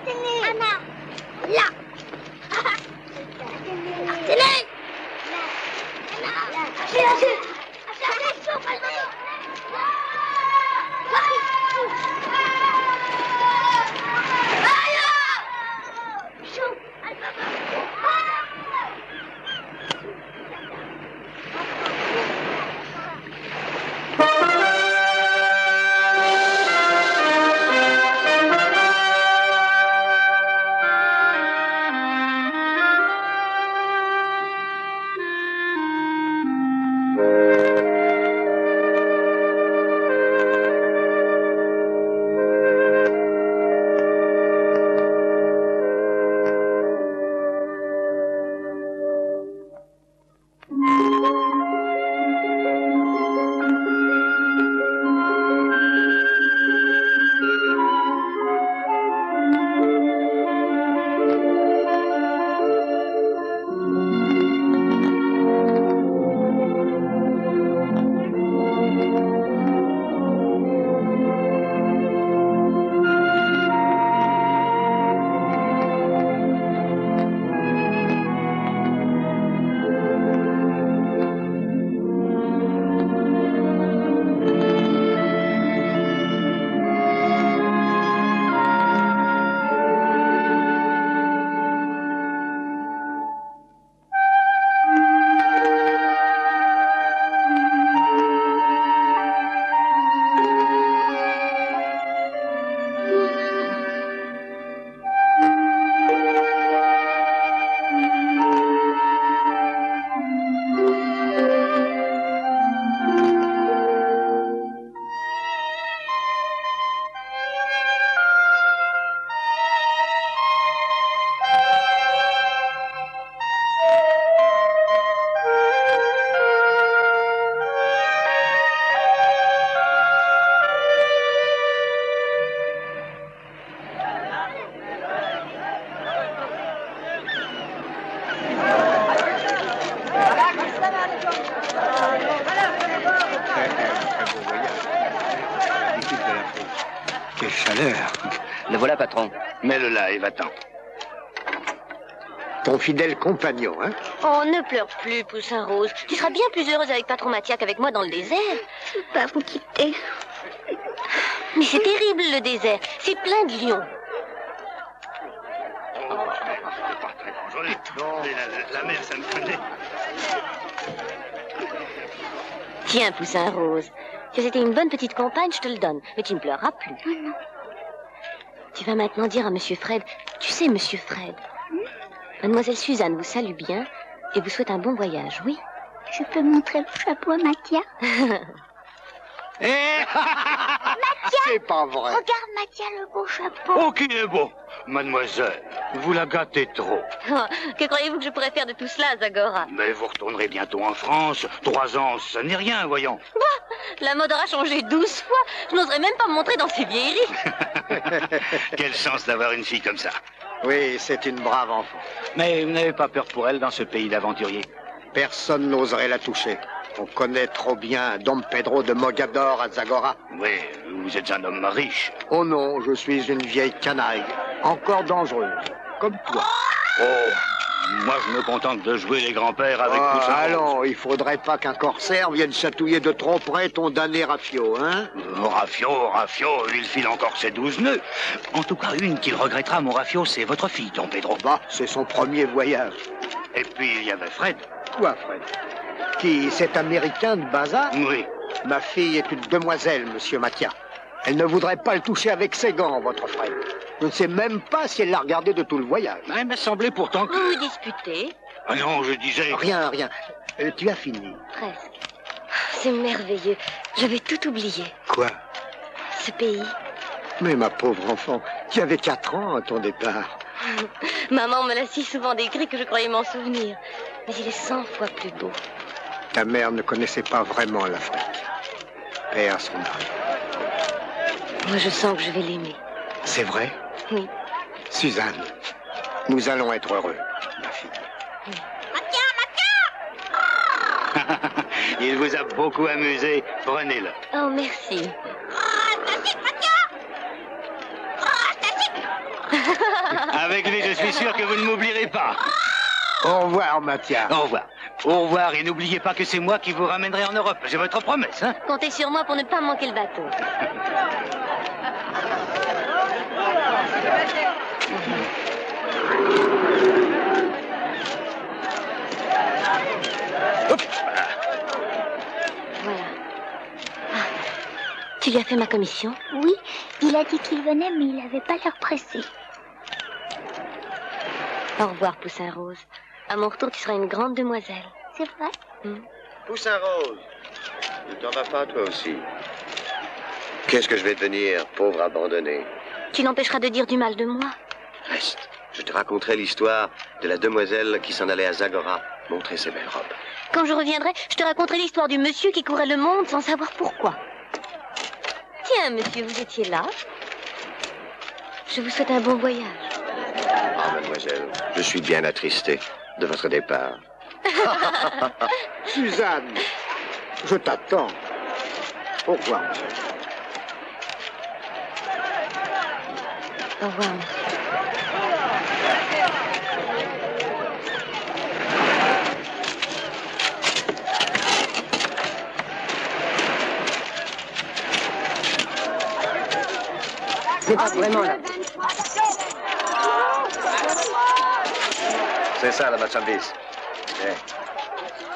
Anna. Là. Tenez. Quelle chaleur. Le voilà, patron. Mets-le là et va-t'en. Ton fidèle compagnon, hein? Oh, ne pleure plus, Poussin Rose. Tu seras bien plus heureuse avec Patron Mattia qu'avec moi dans le désert. Je ne peux pas vous quitter. Mais c'est terrible, le désert. C'est plein de lions. La mer, ça me connaît. Tiens, Poussin Rose. Si c'était une bonne petite compagne, je te le donne. Mais tu ne pleureras plus. Oh non. Tu vas maintenant dire à Monsieur Fred... Tu sais, Monsieur Fred... Mademoiselle Suzanne vous salue bien et vous souhaite un bon voyage, oui? Je peux montrer le chapeau à Mattia? Mattia! C'est pas vrai. Regarde, Mattia, le beau chapeau. Oh, qui est beau. Mademoiselle, vous la gâtez trop. Oh, que croyez-vous que je pourrais faire de tout cela, Zagora? Mais vous retournerez bientôt en France. 3 ans, ça n'est rien, voyons. Bah, la mode aura changé 12 fois. Je n'oserais même pas me montrer dans ces vieilleries. Quelle chance d'avoir une fille comme ça. Oui, c'est une brave enfant. Mais vous n'avez pas peur pour elle dans ce pays d'aventuriers? Personne n'oserait la toucher. On connaît trop bien Dom Pedro de Mogador à Zagora. Oui, vous êtes un homme riche. Oh non, je suis une vieille canaille. Encore dangereuse. Comme toi. Oh, moi je me contente de jouer les grands-pères avec tout ça. Allons, il faudrait pas qu'un corsaire vienne chatouiller de trop près ton damné Raffio, hein? Raffio, il file encore ses 12 nœuds. En tout cas, une qu'il regrettera, mon Raffio, c'est votre fille, Dom Pedro. Bah, c'est son premier voyage. Et puis, il y avait Fred. Quoi, Fred? Qui, cet Américain de Baza? Oui. Ma fille est une demoiselle, monsieur Mattia. Elle ne voudrait pas le toucher avec ses gants, votre frère. Je ne sais même pas si elle l'a regardé de tout le voyage. Il m'a semblé pourtant que... Vous vous disputez? Ah non, je disais... Rien. Tu as fini. Presque. C'est merveilleux. J'avais tout oublié. Quoi? Ce pays. Mais ma pauvre enfant, tu avais 4 ans à ton départ. Maman me l'a si souvent décrit que je croyais m'en souvenir. Mais il est 100 fois plus beau. Ta mère ne connaissait pas vraiment l'Afrique. Paix à son âme. Moi, je sens que je vais l'aimer. C'est vrai? Oui. Suzanne, nous allons être heureux, ma fille. Oui. Mattia! Il vous a beaucoup amusé. Prenez-le. Oh, merci. Statique, Mattia! Statique! Avec lui, je suis sûr que vous ne m'oublierez pas. Au revoir, Mathia. Au revoir. Au revoir, et n'oubliez pas que c'est moi qui vous ramènerai en Europe. J'ai votre promesse, hein? Comptez sur moi pour ne pas manquer le bateau. Hop, Voilà. Ah, tu lui as fait ma commission? Oui, il a dit qu'il venait, mais il n'avait pas l'air pressé. Au revoir, Poussin Rose. À mon retour, tu seras une grande demoiselle. C'est vrai? Poussin Rose, ne t'en vas pas toi aussi. Qu'est-ce que je vais devenir, pauvre abandonné? Tu l'empêcheras de dire du mal de moi. Reste, je te raconterai l'histoire de la demoiselle qui s'en allait à Zagora montrer ses belles robes. Quand je reviendrai, je te raconterai l'histoire du monsieur qui courait le monde sans savoir pourquoi. Tiens, monsieur, vous étiez là. Je vous souhaite un bon voyage. Ah, mademoiselle, je suis bien attristé de votre départ. Suzanne, je t'attends. Au revoir, monsieur. Au revoir, monsieur. C'est pas vraiment là. C'est ça, la marchandise.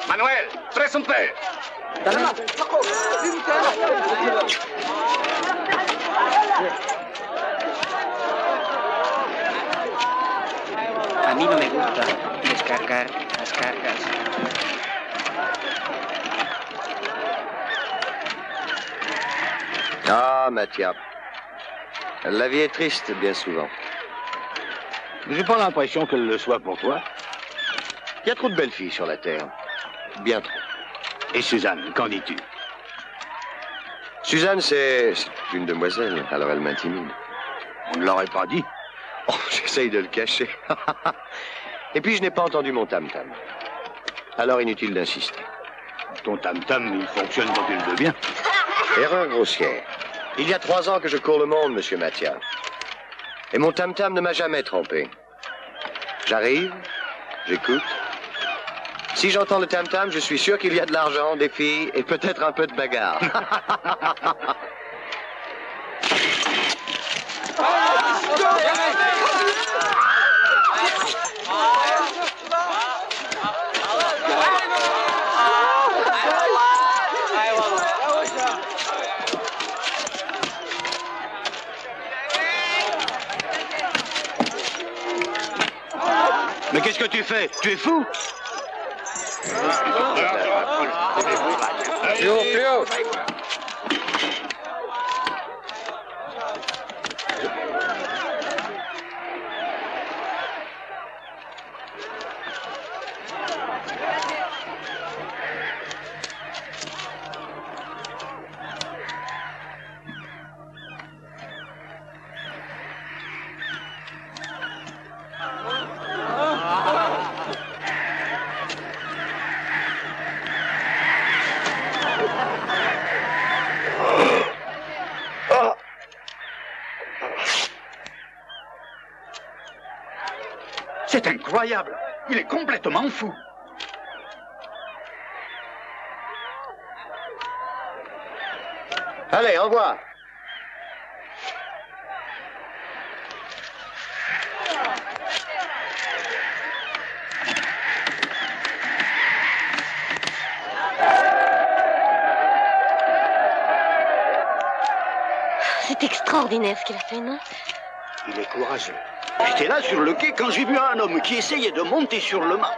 Manuel, presse un peu. A mí no me gusta descargar las cargas. Ah, Mathia. La vie est triste, bien souvent. J'ai pas l'impression qu'elle le soit pour toi. Il y a trop de belles filles sur la Terre. Bien trop. Et Suzanne, qu'en dis-tu? Suzanne, c'est une demoiselle, alors elle m'intimide. On ne l'aurait pas dit. Oh, j'essaye de le cacher. Et puis, je n'ai pas entendu mon tam-tam. Alors, inutile d'insister. Ton tam-tam, il fonctionne quand tu le veux bien. Erreur grossière. Il y a 3 ans que je cours le monde, monsieur Mathia. Et mon tam-tam ne m'a jamais trompé. J'arrive, j'écoute. Si j'entends le tam-tam, je suis sûr qu'il y a de l'argent, des filles et peut-être un peu de bagarre. Mais qu'est-ce que tu fais? Tu es fou? Plus haut, plus haut. C'est incroyable. Il est complètement fou. Allez, au revoir. C'est extraordinaire ce qu'il a fait, non? Il est courageux. J'étais là sur le quai quand j'ai vu un homme qui essayait de monter sur le mât.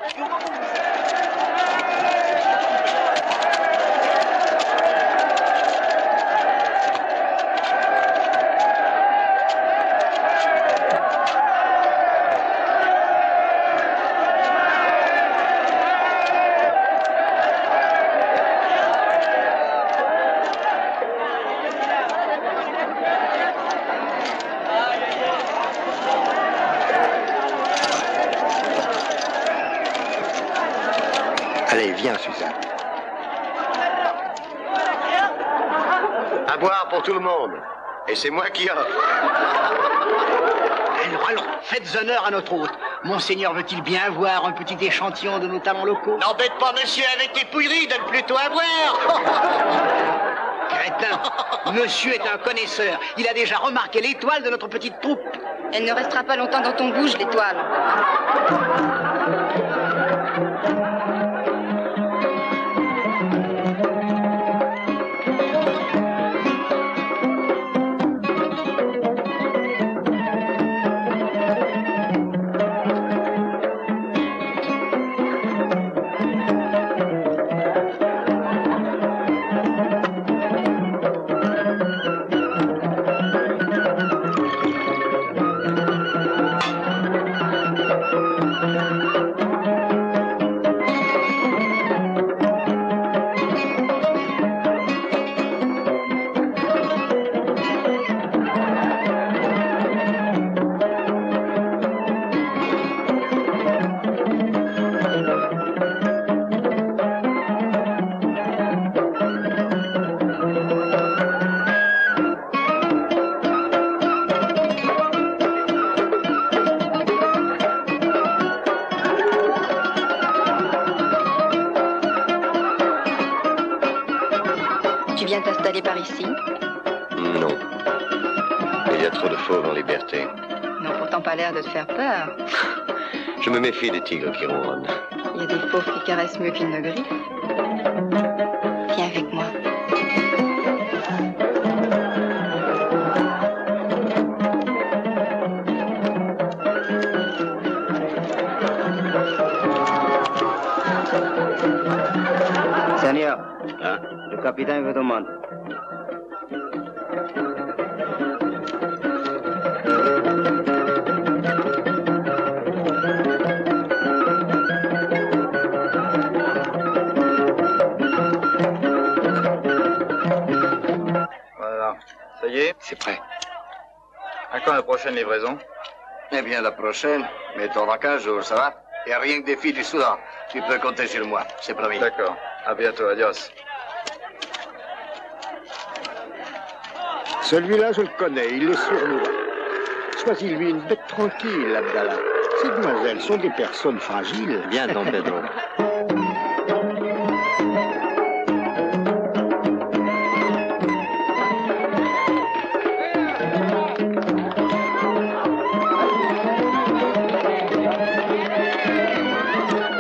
Allez, viens, Suzanne. À boire pour tout le monde. Et c'est moi qui offre. Alors, faites honneur à notre hôte. Monseigneur veut-il bien voir un petit échantillon de nos talents locaux? N'embête pas monsieur avec tes pouilleries, donne plutôt à boire. Crétin, monsieur est un connaisseur. Il a déjà remarqué l'étoile de notre petite troupe. Elle ne restera pas longtemps dans ton bouge, l'étoile. Tu viens t'installer par ici? Non. Il y a trop de fauves en liberté. Ils n'ont pourtant pas l'air de te faire peur. Je me méfie des tigres qui ronronnent. Il y a des fauves qui caressent mieux qu'ils ne griffent. Viens avec moi. Seigneur, le capitaine vous demande. Voilà, ça y est? C'est prêt. À quand la prochaine livraison? Eh bien, la prochaine, mettons dans 15 jours, ça va? Et rien que des filles du Soudan. Tu peux compter sur moi, c'est promis. D'accord. À bientôt, adios. Celui-là, je le connais, il est sournois. Sois-il lui une bête tranquille, Abdallah. Ces demoiselles sont des personnes fragiles. Viens, Don Pedro.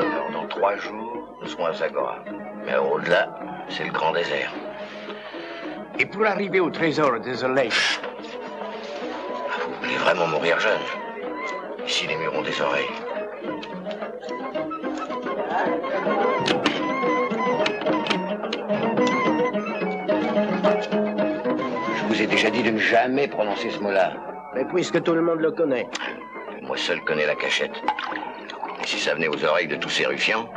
Alors, dans 3 jours, nous serons à Zagora. Mais au-delà, c'est le grand désert. Et pour arriver au trésor des Olèches, Vous voulez vraiment mourir jeune? Ici, les murs ont des oreilles. Je vous ai déjà dit de ne jamais prononcer ce mot-là. Mais puisque tout le monde le connaît. Moi seul connais la cachette. Et si ça venait aux oreilles de tous ces ruffians?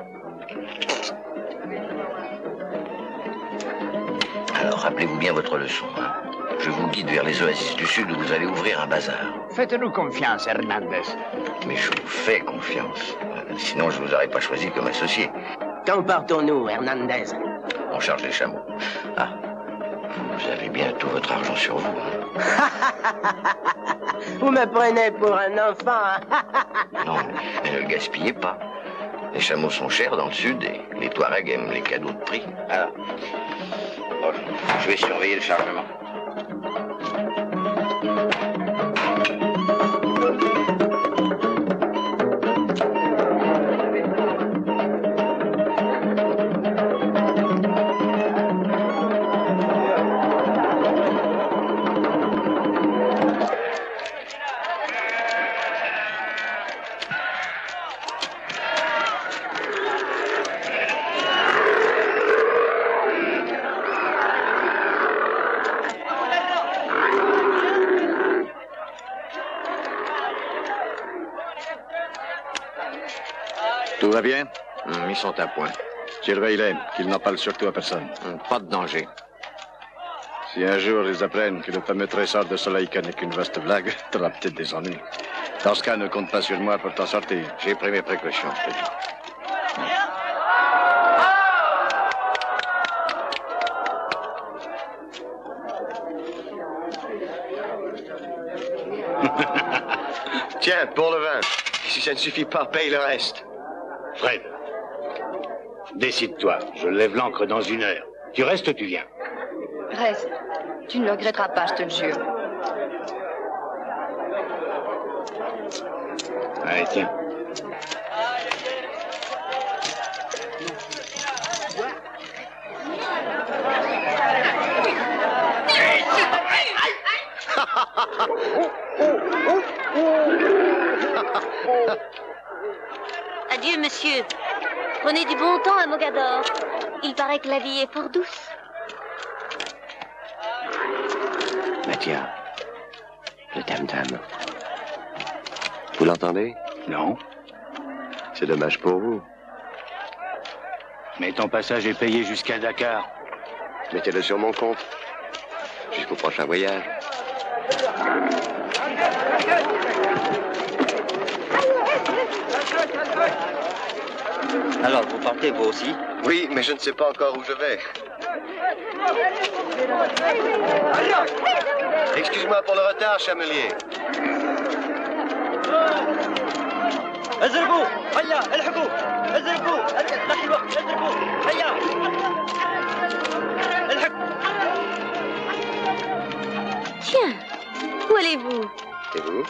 Alors rappelez-vous bien votre leçon. Hein. Je vous guide vers les oasis du sud où vous allez ouvrir un bazar. faites-nous confiance, Hernandez. Mais je vous fais confiance. Sinon, je vous aurais pas choisi comme associé. Quand partons-nous, Hernandez? On charge les chameaux. Ah, vous avez bien tout votre argent sur vous. Hein. Vous me prenez pour un enfant, hein? Non, mais ne le gaspillez pas. Les chameaux sont chers dans le sud et les Touaregs aiment les cadeaux de prix. Alors, bon, je vais surveiller le chargement. Tout va bien? Ils sont à point. Surveille-les, qu'ils n'en parlent surtout à personne. Pas de danger. Si un jour ils apprennent que le fameux trésor de Soleïka n'est qu'une vaste blague, t'auras peut-être des ennuis. Dans ce cas, ne compte pas sur moi pour t'en sortir. J'ai pris mes précautions, je te dis. Tiens, pour le vin. Si ça ne suffit pas, paye le reste. Fred, décide-toi. Je lève l'ancre dans 1 heure. Tu restes ou tu viens? Reste. Tu ne le regretteras pas, je te le jure. Allez, tiens. Adieu, monsieur. Prenez du bon temps à Mogador. Il paraît que la vie est fort douce. Mathia, le tam-tam. Vous l'entendez? Non. C'est dommage pour vous. Mais ton passage est payé jusqu'à Dakar. Mettez-le sur mon compte. Jusqu'au prochain voyage. Alors, vous partez vous aussi? Oui, mais je ne sais pas encore où je vais. Excuse-moi pour le retard, chamelier. اضربوا هيا الحقوا اضربوا دخل الوقت اضربوا هيا الحقوا. Tiens, où allez-vous? Et vous?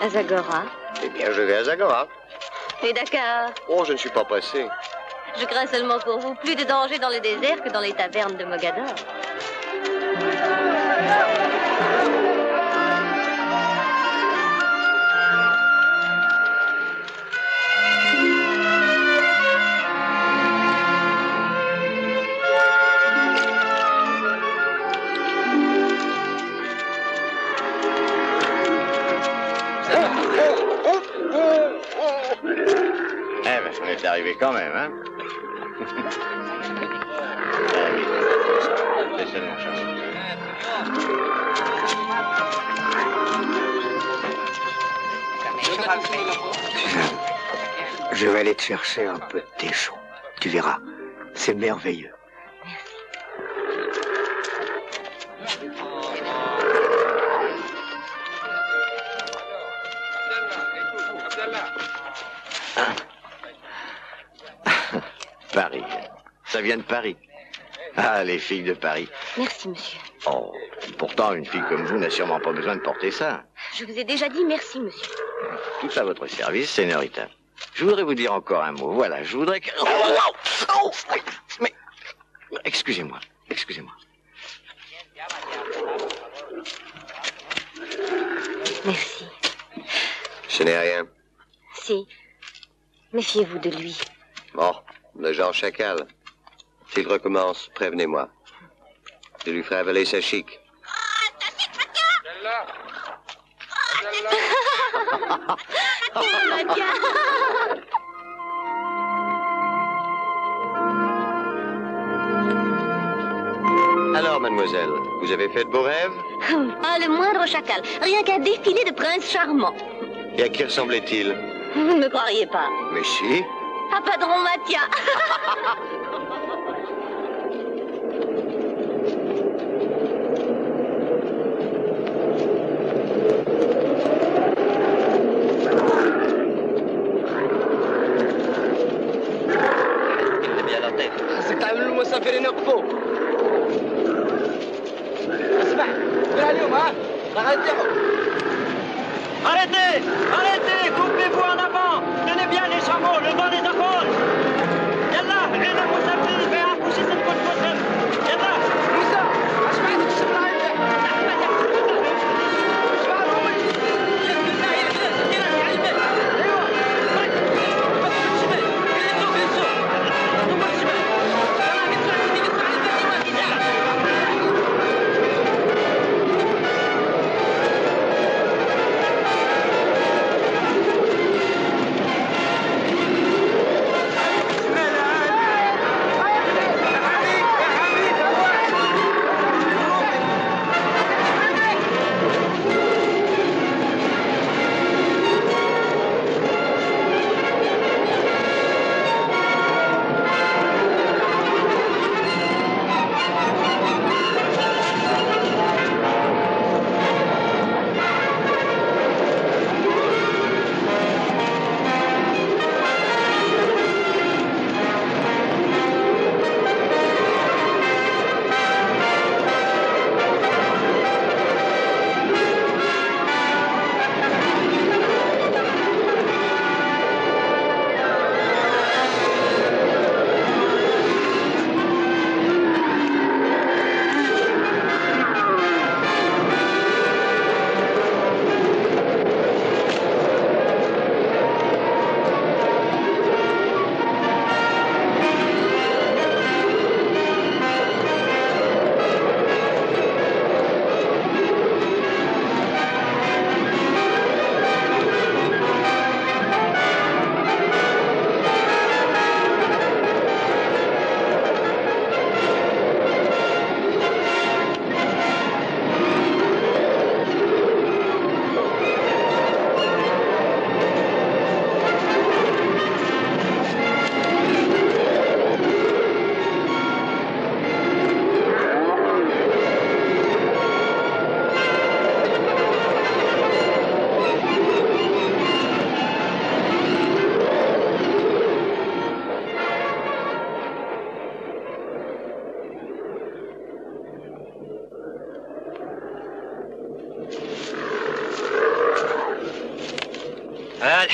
À Zagora. Eh bien, je vais à Zagora. Et Dakar? Oh, je ne suis pas pressé. Je crains seulement pour vous plus de danger dans le désert que dans les tavernes de Mogador. Eh ben, on est arrivé quand même, hein? C'est seulement Je vais aller te chercher un peu de thé chaud. Tu verras, c'est merveilleux. Paris. Ça vient de Paris. Ah, les filles de Paris. Merci, monsieur. Oh, pourtant, une fille comme vous n'a sûrement pas besoin de porter ça. Je vous ai déjà dit merci, monsieur. Tout à votre service, señorita. Je voudrais vous dire encore un mot. Voilà, je voudrais que... Mais... Excusez-moi, excusez-moi. Merci. Ce n'est rien. Si. Méfiez-vous de lui. Bon, le genre chacal. S'il recommence, prévenez-moi. Je lui ferai avaler sa chic. Alors, mademoiselle, vous avez fait de beaux rêves? Ah, le moindre chacal. Rien qu'un défilé de princes charmants. Et à qui ressemblait-il? Vous ne me croiriez pas. Mais si. À Padron Mathia. تعملوا المسافرين يقفوا. اسمع قولها اليوم ها راح يطيحوا. Arrêtez! Arrêtez! Coupez-vous en avant! Tenez bien les chameaux, le vent les affole! Yallah, aidez-vous!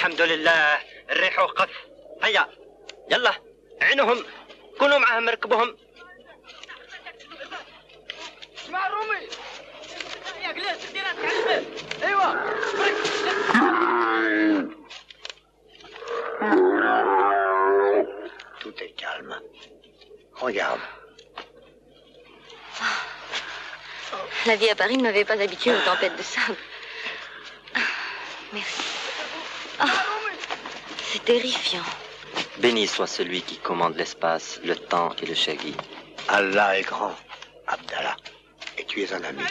الحمد لله الريح وقف. هيا يلا عينهم كونوا معهم ركبهم. اسمع الرومي يا جلس دير راسك. ايوا Tout est calme. Regarde. La vie à Paris ne m'avait pas habituée aux tempêtes de sable. Merci. C'est terrifiant. Béni soit celui qui commande l'espace, le temps et le shaggy. Allah est grand, Abdallah, et tu es un ami.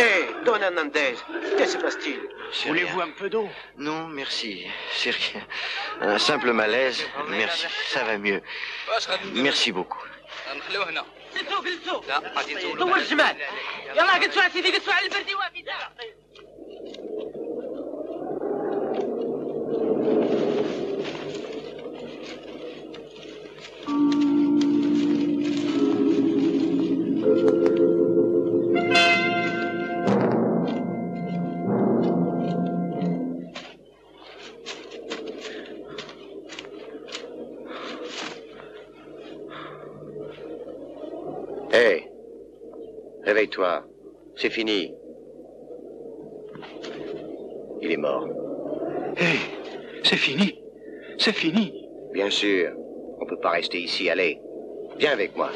Hé, Don Hernandez, que se passe-t-il? Voulez-vous un peu d'eau? Non, merci. C'est rien. Un simple malaise. Merci. Ça va mieux. Merci beaucoup. Hé, réveille-toi. C'est fini. Il est mort. Hé, c'est fini. C'est fini. Bien sûr. On ne peut pas rester ici. Allez, viens avec moi.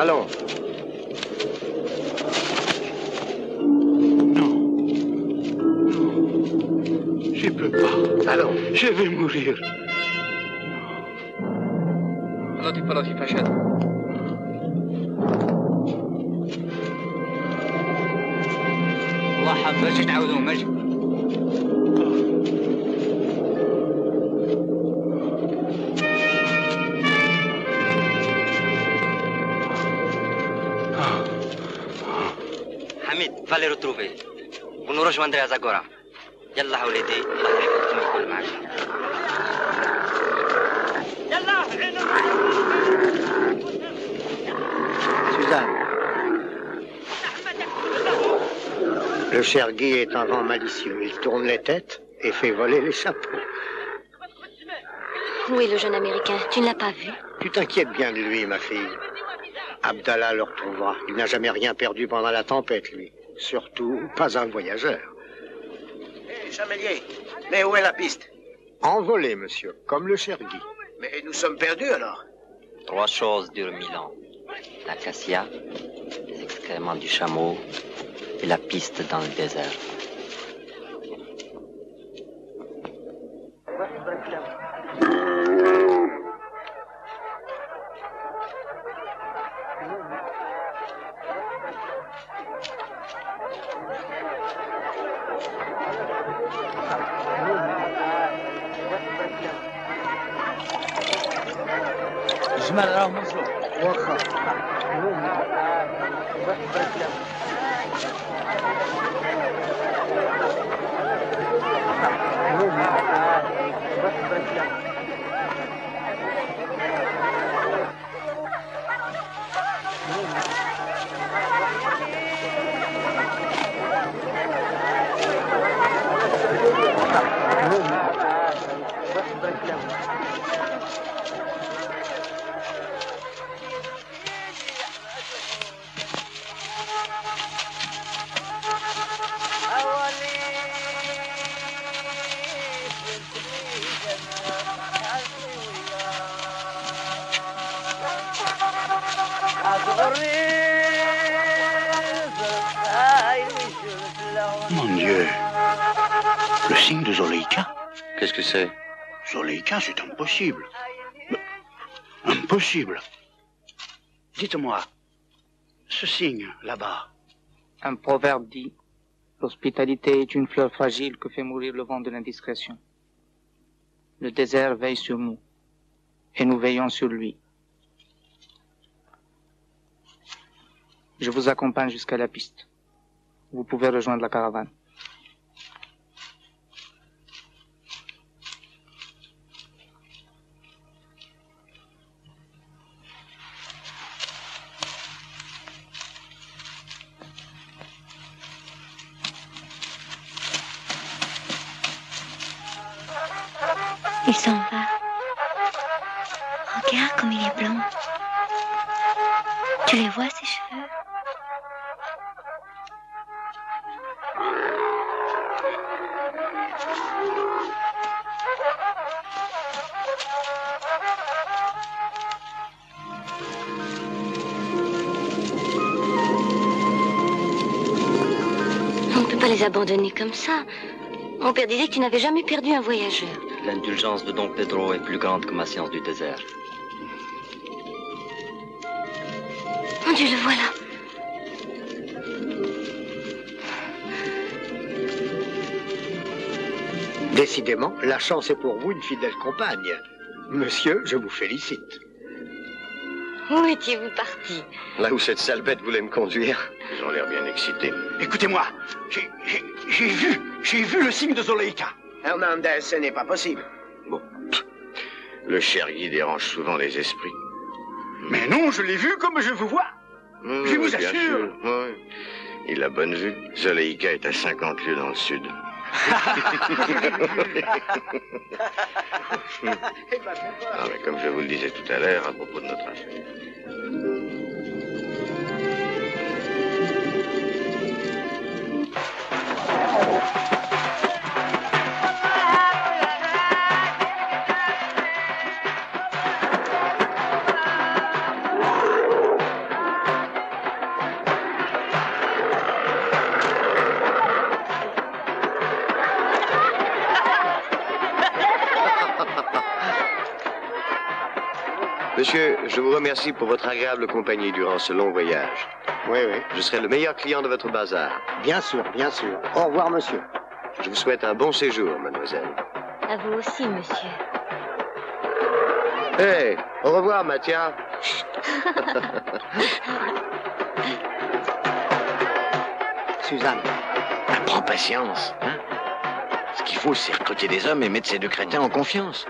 Allons. Non. Je peux pas. Allons. Je vais mourir. لطيف أشهد. الله حافظ تعودون ماشي. حميد va les retrouver. Vous nous rejoindrez à Zagora. يلا وليدي الله يحفظكم الكل معك. Suzanne. Le cher Guy est un vent malicieux. Il tourne les têtes et fait voler les chapeaux. Où est le jeune Américain? Tu ne l'as pas vu? Tu t'inquiètes bien de lui, ma fille. Abdallah le retrouvera. Il n'a jamais rien perdu pendant la tempête, lui. Surtout, pas un voyageur. Hé, Chamelier, mais où est la piste? Envolé, monsieur, comme le cher Guy. Mais nous sommes perdus alors. 3 choses durent 1000 ans. L'acacia, les excréments du chameau et la piste dans le désert. الجمال راهم وصلوا. واخا. Mon Dieu. Le signe de Zoleïka? Qu'est-ce que c'est? Zoleïka, c'est impossible. Mais, impossible. Dites-moi, ce signe, là-bas. Un proverbe dit, l'hospitalité est une fleur fragile que fait mourir le vent de l'indiscrétion. Le désert veille sur nous, et nous veillons sur lui. Je vous accompagne jusqu'à la piste. Vous pouvez rejoindre la caravane. Il s'en va. Regarde comme il est blond. Tu les vois, ses cheveux? On ne peut pas les abandonner comme ça. Mon père disait que tu n'avais jamais perdu un voyageur. L'indulgence de Don Pedro est plus grande que ma science du désert. Mon Dieu, le voilà. Décidément, la chance est pour vous une fidèle compagne. Monsieur, je vous félicite. Où étiez-vous parti? Là où cette sale bête voulait me conduire. Ils ont l'air bien excités. Écoutez-moi, j'ai vu le signe de Zoleïka. Hernandez, ce n'est pas possible. Bon. Le cher guide dérange souvent les esprits. Mais non, je l'ai vu comme je vous vois. Je vous assure. Oui. Il a bonne vue. Zoleïka est à 50 lieues dans le sud. Non, mais comme je vous le disais tout à l'heure à propos de notre affaire. Monsieur, je vous remercie pour votre agréable compagnie durant ce long voyage. Oui, oui. Je serai le meilleur client de votre bazar. Bien sûr, bien sûr. Au revoir, monsieur. Je vous souhaite un bon séjour, mademoiselle. À vous aussi, monsieur. Hé, au revoir, Mathia. Suzanne. Prends patience, hein. Ce qu'il faut, c'est recruter des hommes et mettre ces deux crétins en confiance.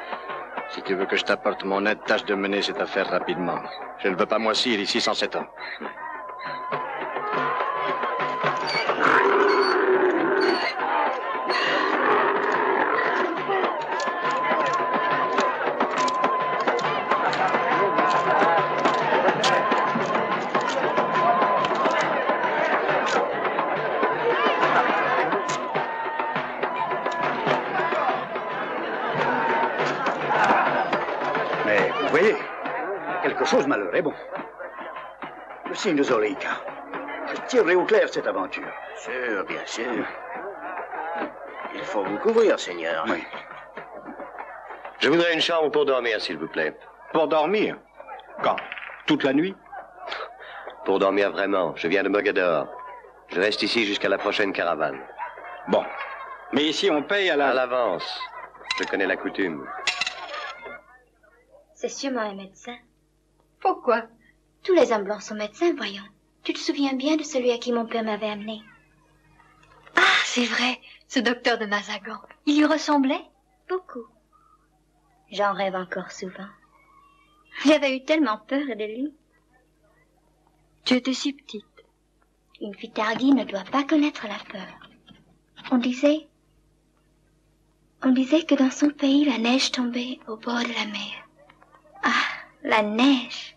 Si tu veux que je t'apporte mon aide, tâche de mener cette affaire rapidement. Je ne veux pas moissir ici sans 7 ans. Vous voyez, quelque chose malheur est bon. Le signe de Zoleïka. Je tirerai au clair cette aventure. Sûr, bien sûr. Il faut vous couvrir, Seigneur. Oui. Je voudrais une chambre pour dormir, s'il vous plaît. Pour dormir? Quand? Toute la nuit? Pour dormir vraiment. Je viens de Mogador. Je reste ici jusqu'à la prochaine caravane. Bon. Mais ici, on paye à l'avance. Je connais la coutume. C'est sûrement un médecin. Pourquoi? Tous les hommes blancs sont médecins, voyons. Tu te souviens bien de celui à qui mon père m'avait amené? Ah, c'est vrai, ce docteur de Mazagan. Il lui ressemblait? Beaucoup. J'en rêve encore souvent. J'avais eu tellement peur de lui. Tu étais si petite. Une fille tardive ne doit pas connaître la peur. On disait que dans son pays, la neige tombait au bord de la mer. Ah, la neige.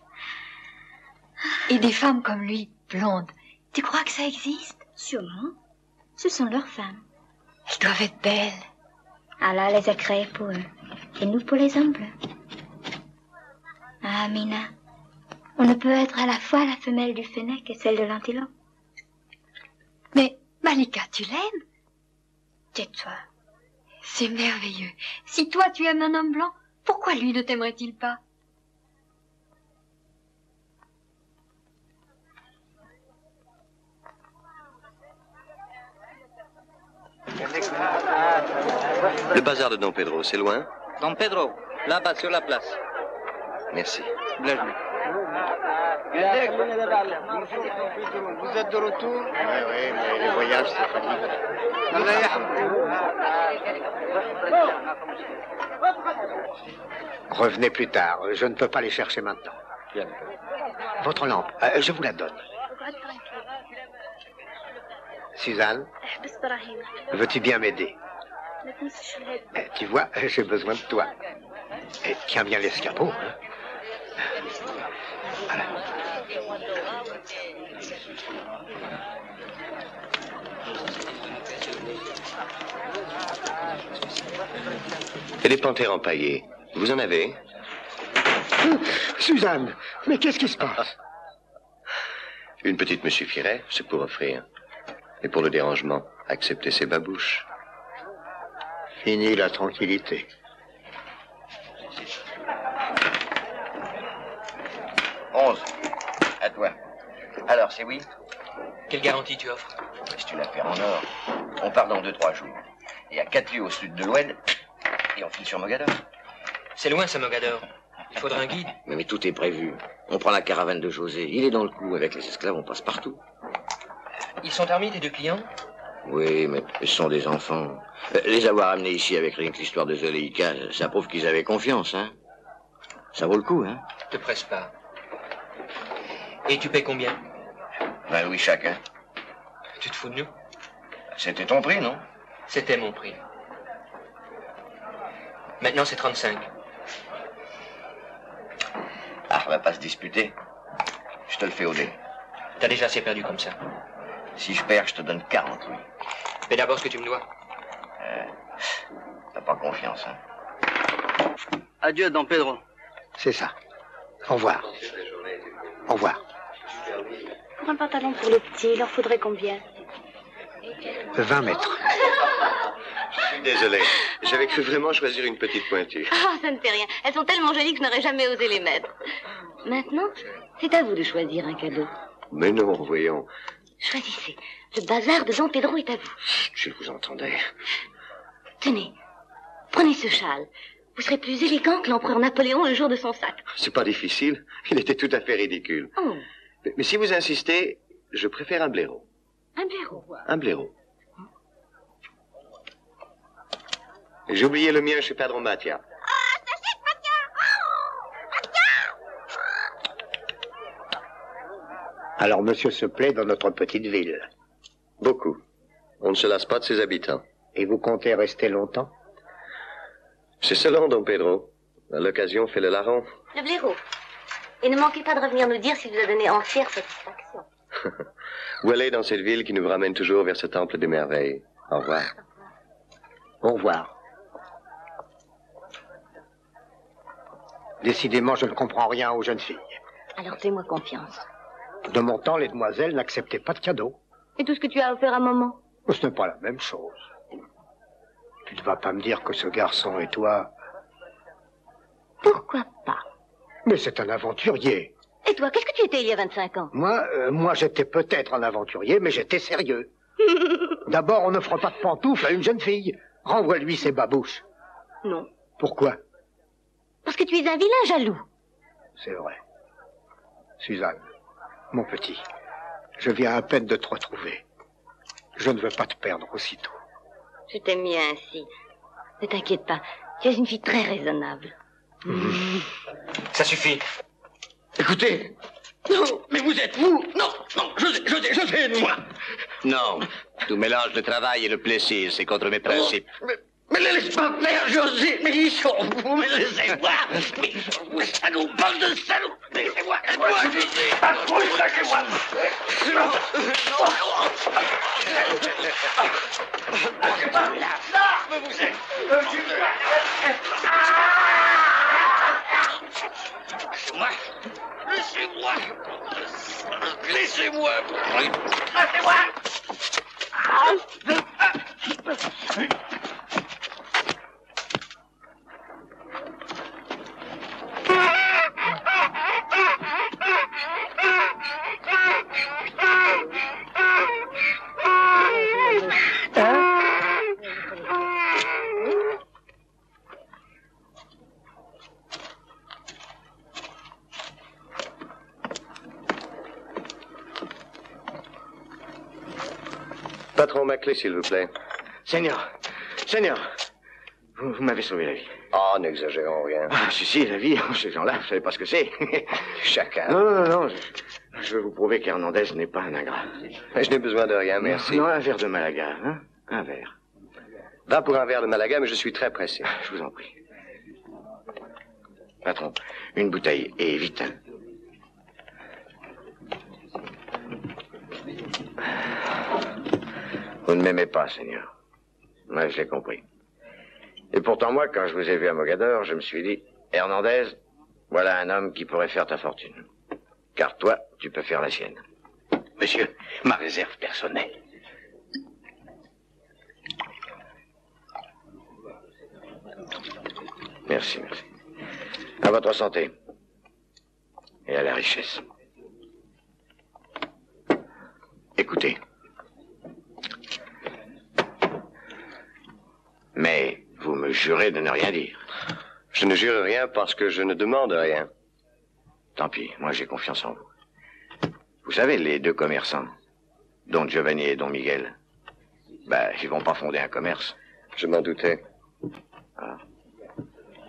Et des femmes comme lui, blondes. Tu crois que ça existe? Sûrement. Ce sont leurs femmes. Elles doivent être belles. Allah les a créées pour eux. Et nous pour les hommes bleus. Ah, Mina. On ne peut être à la fois la femelle du fennec et celle de l'antilope. Mais, Malika, tu l'aimes? Tais-toi. C'est merveilleux. Si toi tu aimes un homme blanc, pourquoi lui ne t'aimerait-il pas? Le bazar de Don Pedro, c'est loin? Don Pedro, là-bas sur la place. Merci. Bienvenue. Vous êtes de retour? Oui, mais les voyages, c'est fatigant. Revenez plus tard, je ne peux pas les chercher maintenant. Bien. Votre lampe, je vous la donne. Suzanne, veux-tu bien m'aider? Tu vois, j'ai besoin de toi. Et tiens bien l'escabeau. Hein. Voilà. Et des panthères empaillées, vous en avez? Suzanne, mais qu'est-ce qui se passe? Une petite me suffirait, c'est pour offrir. Et pour le dérangement, accepter ces babouches. Fini la tranquillité. À toi. Alors, c'est oui? Quelle garantie tu offres? Si tu l'affaire en or, on part dans 2-3 jours. Et à 4 lieues au sud de l'Oued, et on file sur Mogador. C'est loin, ça, Mogador. Il faudra un guide. Mais tout est prévu. On prend la caravane de José. Il est dans le coup. Avec les esclaves, on passe partout. Ils sont armés, tes deux clients? Oui, mais ce sont des enfants. Les avoir amenés ici avec rien que l'histoire de Zoléïka, ça prouve qu'ils avaient confiance, hein. Ça vaut le coup, hein. Te presse pas. Et tu paies combien? 20 louis chacun. Tu te fous de nous? C'était ton prix, non? C'était mon prix. Maintenant, c'est 35. Ah, on va pas se disputer. Je te le fais au dé. T'as déjà assez perdu comme ça. Si je perds, je te donne 40, oui. Fais d'abord ce que tu me dois. T'as pas confiance, hein. Adieu, Don Pedro. C'est ça. Au revoir. Au revoir. Pour un pantalon pour le petit, il leur faudrait combien? 20 mètres. Je suis désolé. J'avais cru vraiment choisir une petite pointure. Ah, ça ne fait rien. Elles sont tellement jolies que je n'aurais jamais osé les mettre. Maintenant, c'est à vous de choisir un cadeau. Mais non, voyons. Choisissez. Le bazar de Don Pedro est à vous. Je vous entendais. Tenez, prenez ce châle. Vous serez plus élégant que l'empereur Napoléon le jour de son sacre. C'est pas difficile. Il était tout à fait ridicule. Oh. Mais si vous insistez, je préfère un blaireau. Un blaireau? Un blaireau. J'ai oublié le mien chez Padron Matia. Alors monsieur se plaît dans notre petite ville? Beaucoup. On ne se lasse pas de ses habitants. Et vous comptez rester longtemps? C'est selon, Don Pedro. L'occasion fait le larron. Le blaireau. Et ne manquez pas de revenir nous dire s'il vous a donné entière satisfaction. Où aller dans cette ville qui nous ramène toujours vers ce temple des merveilles? Au revoir. Au revoir. Décidément, je ne comprends rien aux jeunes filles. Alors fais-moi confiance. De mon temps, les demoiselles n'acceptaient pas de cadeaux. Et tout ce que tu as offert à maman? Ce n'est pas la même chose. Tu ne vas pas me dire que ce garçon et toi... Pourquoi pas? Mais c'est un aventurier. Et toi, qu'est-ce que tu étais il y a 25 ans? Moi, j'étais peut-être un aventurier, mais j'étais sérieux. D'abord, on n'offre pas de pantoufles à une jeune fille. Renvoie-lui ses babouches. Non. Pourquoi? Parce que tu es un vilain jaloux. C'est vrai. Suzanne, mon petit, je viens à peine de te retrouver. Je ne veux pas te perdre aussitôt. Je t'aime bien ainsi. Ne t'inquiète pas, tu es une fille très raisonnable. Ça suffit. Écoutez. Non, mais vous êtes fou. Non, José, moi. Non, tout mélange de travail et le plaisir, c'est contre mes principes. Mais laisse-moi faire, José. Mais ils sont fous, mais laissez-moi. Mais salaud, bande de salauds. Laissez-moi, José. Lâchez-moi. Non. Mais vous êtes... Laissez-moi. Laissez-moi. Patron, ma clé, s'il vous plaît. Seigneur, vous m'avez sauvé la vie. Oh, n'exagérons rien. Ah, si, la vie, ces gens-là, vous savez pas ce que c'est. Chacun. Non, je veux vous prouver qu'Hernandez n'est pas un ingrat. Je n'ai besoin de rien, merci. Non, un verre de Malaga, hein? Un verre. Va pour un verre de Malaga, mais je suis très pressé. Je vous en prie. Patron, une bouteille, et vite. Vous ne m'aimez pas, Seigneur. Moi, je l'ai compris. Et pourtant, moi, quand je vous ai vu à Mogador, je me suis dit, Hernandez, voilà un homme qui pourrait faire ta fortune. Car toi, tu peux faire la sienne. Monsieur, ma réserve personnelle. Merci, merci. À votre santé. Et à la richesse. Écoutez. Mais vous me jurez de ne rien dire. Je ne jure rien parce que je ne demande rien. Tant pis, moi j'ai confiance en vous. Vous savez, les deux commerçants, Don Giovanni et Don Miguel, ils vont pas fonder un commerce. Je m'en doutais. Ah.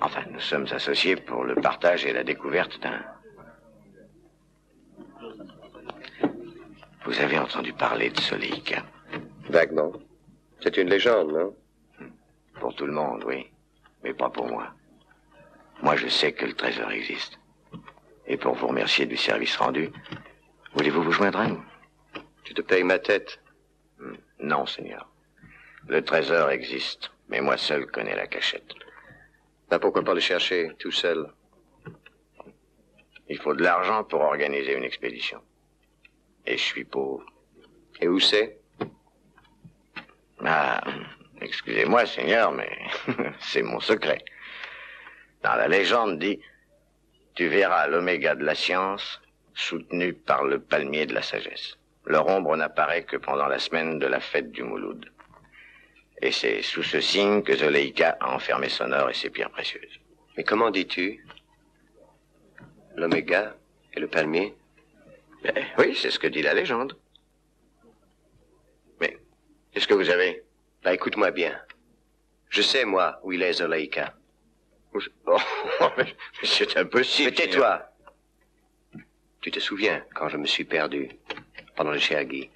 Enfin, nous sommes associés pour le partage et la découverte d'un... Vous avez entendu parler de Soleika? Vaguement. C'est une légende, non? Pour tout le monde, oui. Mais pas pour moi. Moi, je sais que le trésor existe. Et pour vous remercier du service rendu, voulez-vous vous joindre à nous? Tu te payes ma tête? Non, Seigneur. Le trésor existe, mais moi seul connais la cachette. Pourquoi pas le chercher tout seul? Il faut de l'argent pour organiser une expédition. Et je suis pauvre. Et où c'est? Excusez-moi, Seigneur, mais c'est mon secret. Dans la légende dit, tu verras l'oméga de la science soutenu par le palmier de la sagesse. Leur ombre n'apparaît que pendant la semaine de la fête du Mouloud. Et c'est sous ce signe que Zoleika a enfermé son or et ses pierres précieuses. Mais comment dis-tu? L'oméga et le palmier? Oui, c'est ce que dit la légende. Mais, qu'est-ce que vous avez? Écoute-moi bien. Je sais, moi, où il est Zoleika. Mais c'est impossible. Mais tais-toi. Tu te souviens quand je me suis perdu pendant le Chergui?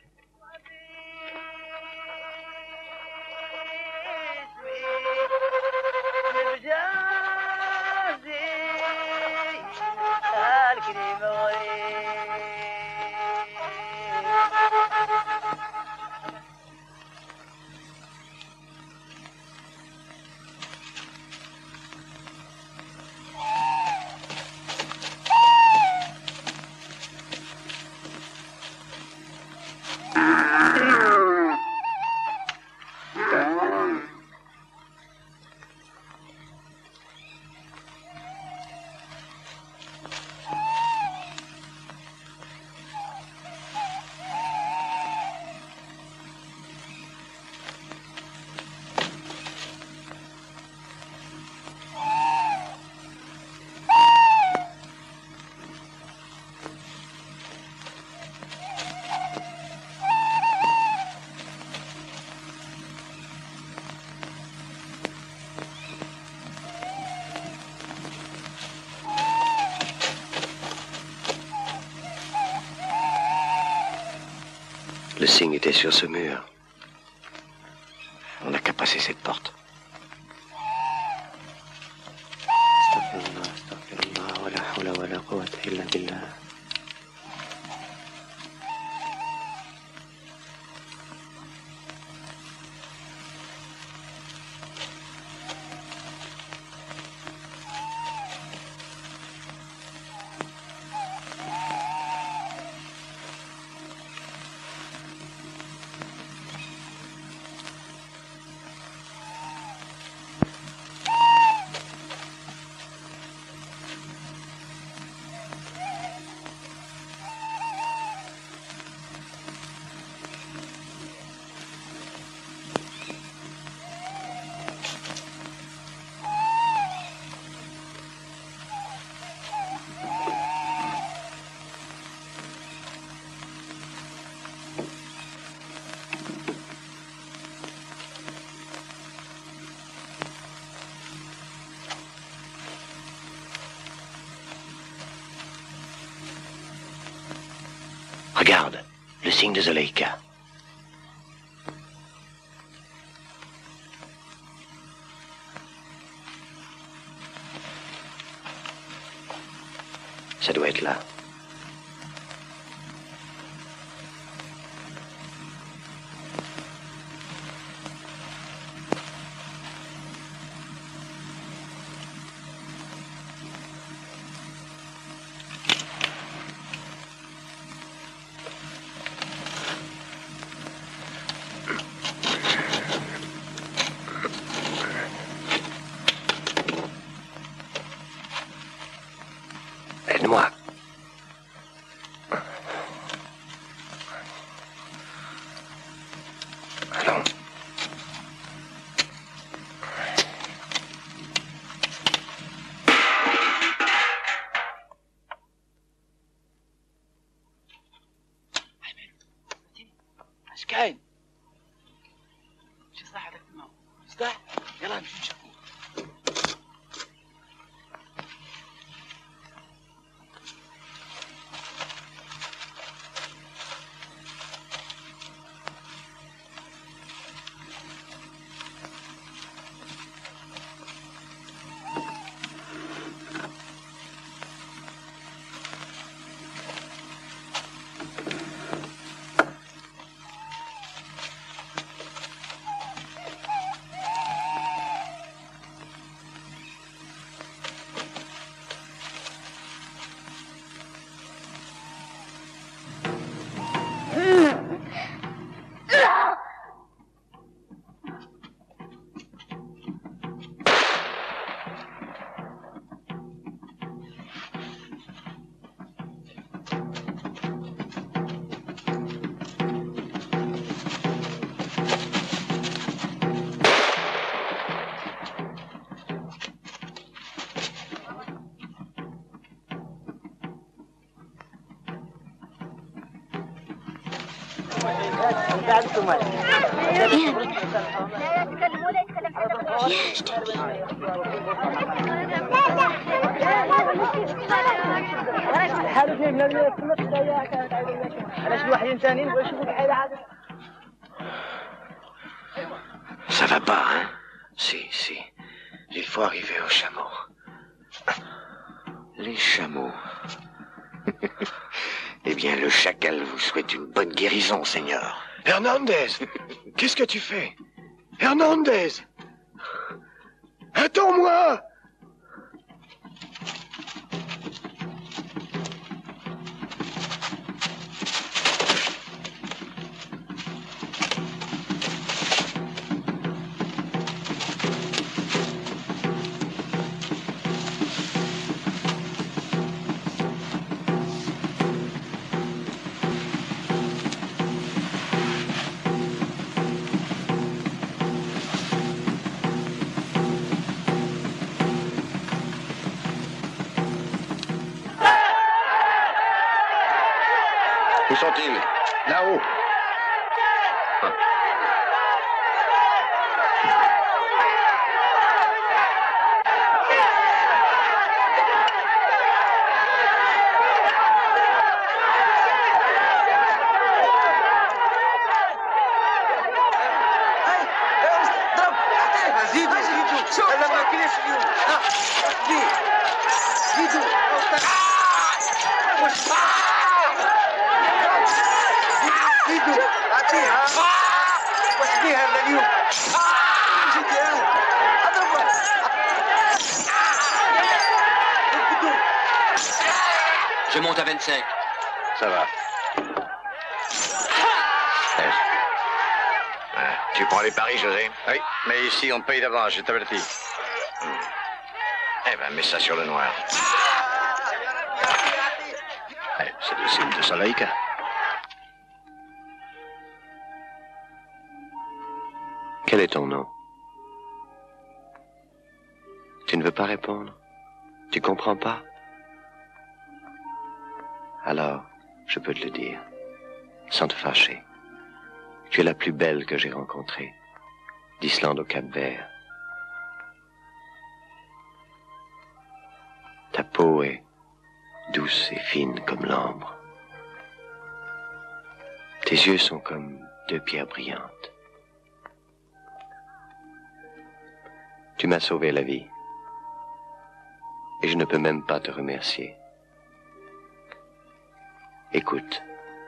Le signe était sur ce mur. On n'a qu'à passer cette porte. Regarde, le signe de Zoleika. Ça doit être là. Aide-moi. Allons. اش كاين؟ شي صح هذاك الماء؟ صداع؟ يلا نمشي نشوفو. Ça va pas, hein? Si. Il faut arriver aux chameaux. Les chameaux. Eh bien, le chacal vous souhaite une bonne guérison, Seigneur. Hernandez, qu'est-ce que tu fais? Hernandez! Attends-moi! Où sont-ils? Là-haut. Je monte à 25. Ça va. Tu prends les paris, José? Oui, mais ici, on paye d'avance, je t'avertis. Eh ben, mets ça sur le noir. C'est le signe de Salaïka. Quel est ton nom? Tu ne veux pas répondre? Tu comprends pas? Alors, je peux te le dire, sans te fâcher. Tu es la plus belle que j'ai rencontrée, d'Islande au Cap-Vert. Ta peau est douce et fine comme l'ambre. Tes yeux sont comme deux pierres brillantes. Tu m'as sauvé la vie. Et je ne peux même pas te remercier. Écoute,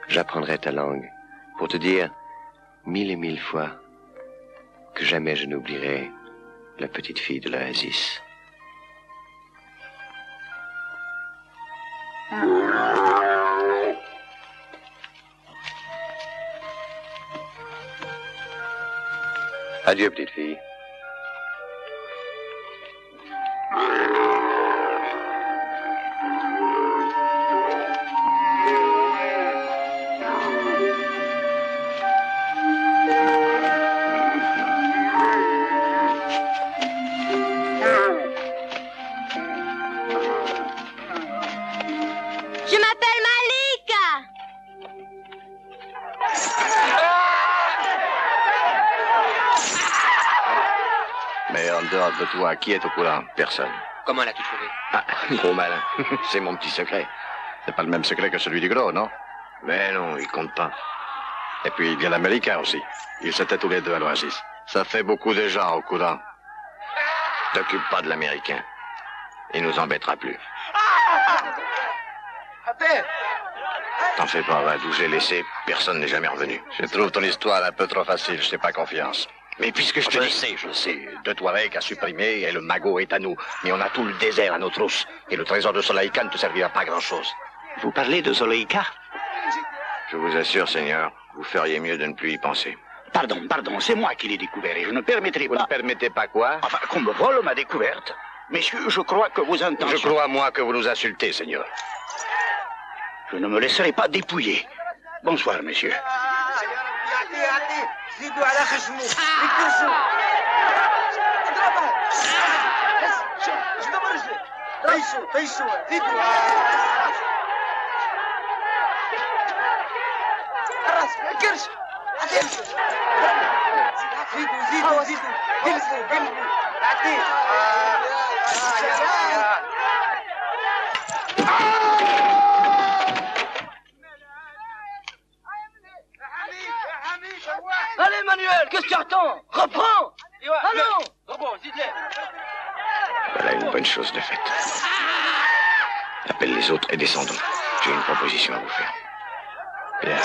j'apprendrai ta langue pour te dire 1000 et 1000 fois que jamais je n'oublierai la petite fille de l'Oasis. Adieu, petite fille. De toi, qui est au courant? Personne. Comment l'as-tu trouvé? Ah, gros malin. C'est mon petit secret. C'est pas le même secret que celui du gros, non? Mais non, il compte pas. Et puis, il y a l'Américain aussi. Ils étaient tous les deux à l'Oasis. Ça fait beaucoup de gens au courant. T'occupe pas de l'Américain. Il nous embêtera plus. T'en fais pas, va, d'où j'ai laissé, personne n'est jamais revenu. Je trouve ton histoire un peu trop facile, je n'ai pas confiance. Mais puisque je sais, De Touareg a supprimé et le magot est à nous. Mais on a tout le désert à nos trousses. Et le trésor de Zoleïka ne te servira pas à grand-chose. Vous parlez de Zoleïka? Je vous assure, Seigneur, vous feriez mieux de ne plus y penser. Pardon, c'est moi qui l'ai découvert et je ne permettrai pas... Vous ne permettez pas quoi? Enfin, qu'on me vole ma découverte. Messieurs, je crois que vos intentions... Je crois, moi, que vous nous insultez, Seigneur. Je ne me laisserai pas dépouiller. Bonsoir, messieurs. زيدوا على خشمه يكرشوا اضربها شدوا برجلك طيشوا زيدوا الراس الكرش زيدوا قلبوا عطيه Allez, Manuel, qu'est-ce que tu attends? Reprends! Allons! Voilà une bonne chose de faite. Appelle les autres et descendons. J'ai une proposition à vous faire. Bien.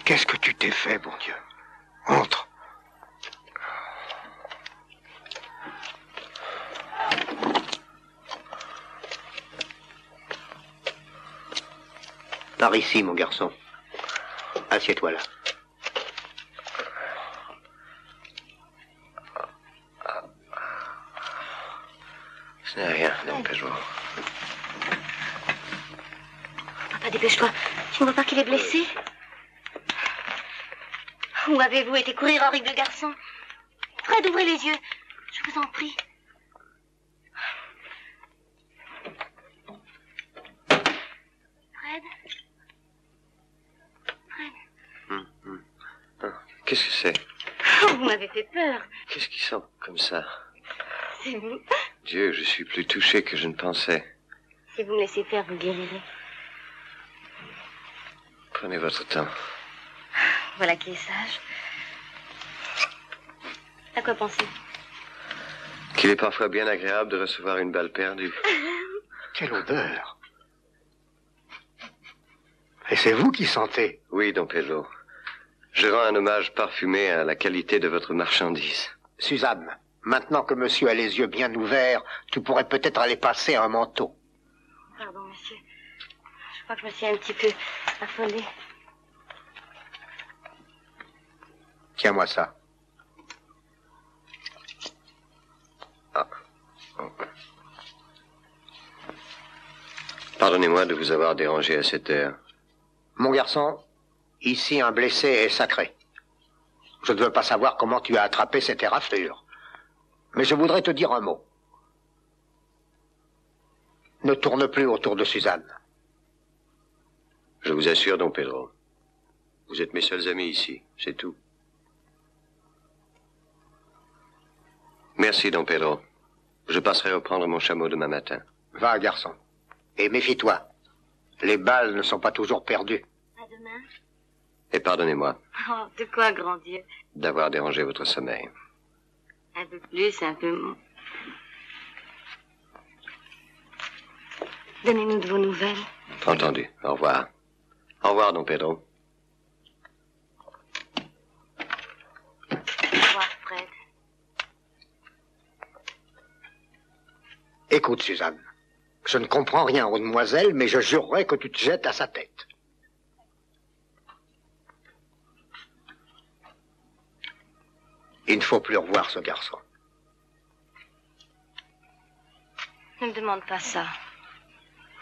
Qu'est-ce que tu t'es fait, bon Dieu? Entre. Par ici, mon garçon. Assieds-toi là. Ce n'est rien, non, Peugeot. Papa, dépêche-toi. Tu ne vois pas qu'il est blessé? Où avez-vous été courir, horrible garçon? Fred, ouvrez les yeux. Je vous en prie. Fred? Qu'est-ce que c'est? Oh, vous m'avez fait peur. Qu'est-ce qui sent comme ça? C'est vous. Dieu, je suis plus touché que je ne pensais. Si vous me laissez faire, vous guérirez. Prenez votre temps. Voilà qui est sage. À quoi pensez-vous? Qu'il est parfois bien agréable de recevoir une balle perdue. Quelle odeur! Et c'est vous qui sentez? Oui, Don Pedro. Je rends un hommage parfumé à la qualité de votre marchandise. Suzanne, maintenant que monsieur a les yeux bien ouverts, tu pourrais peut-être aller passer un manteau. Pardon, monsieur. Je crois que je me suis un petit peu affolée. Tiens-moi ça. Ah. Pardonnez-moi de vous avoir dérangé à cette heure. Mon garçon, ici un blessé est sacré. Je ne veux pas savoir comment tu as attrapé cette éraflure. Mais je voudrais te dire un mot. Ne tourne plus autour de Suzanne. Je vous assure, Don Pedro. Vous êtes mes seuls amis ici, c'est tout. Merci, Don Pedro. Je passerai reprendre mon chameau demain matin. Va, garçon. Et méfie-toi. Les balles ne sont pas toujours perdues. À demain. Et pardonnez-moi Oh, de quoi, grand Dieu? d'avoir dérangé votre sommeil. Un peu plus, un peu moins. Donnez-nous de vos nouvelles. Entendu. Au revoir. Au revoir, Don Pedro. Au revoir, Fred. Écoute, Suzanne. Je ne comprends rien aux demoiselles, mais je jurerais que tu te jettes à sa tête. Il ne faut plus revoir ce garçon. Ne me demande pas ça.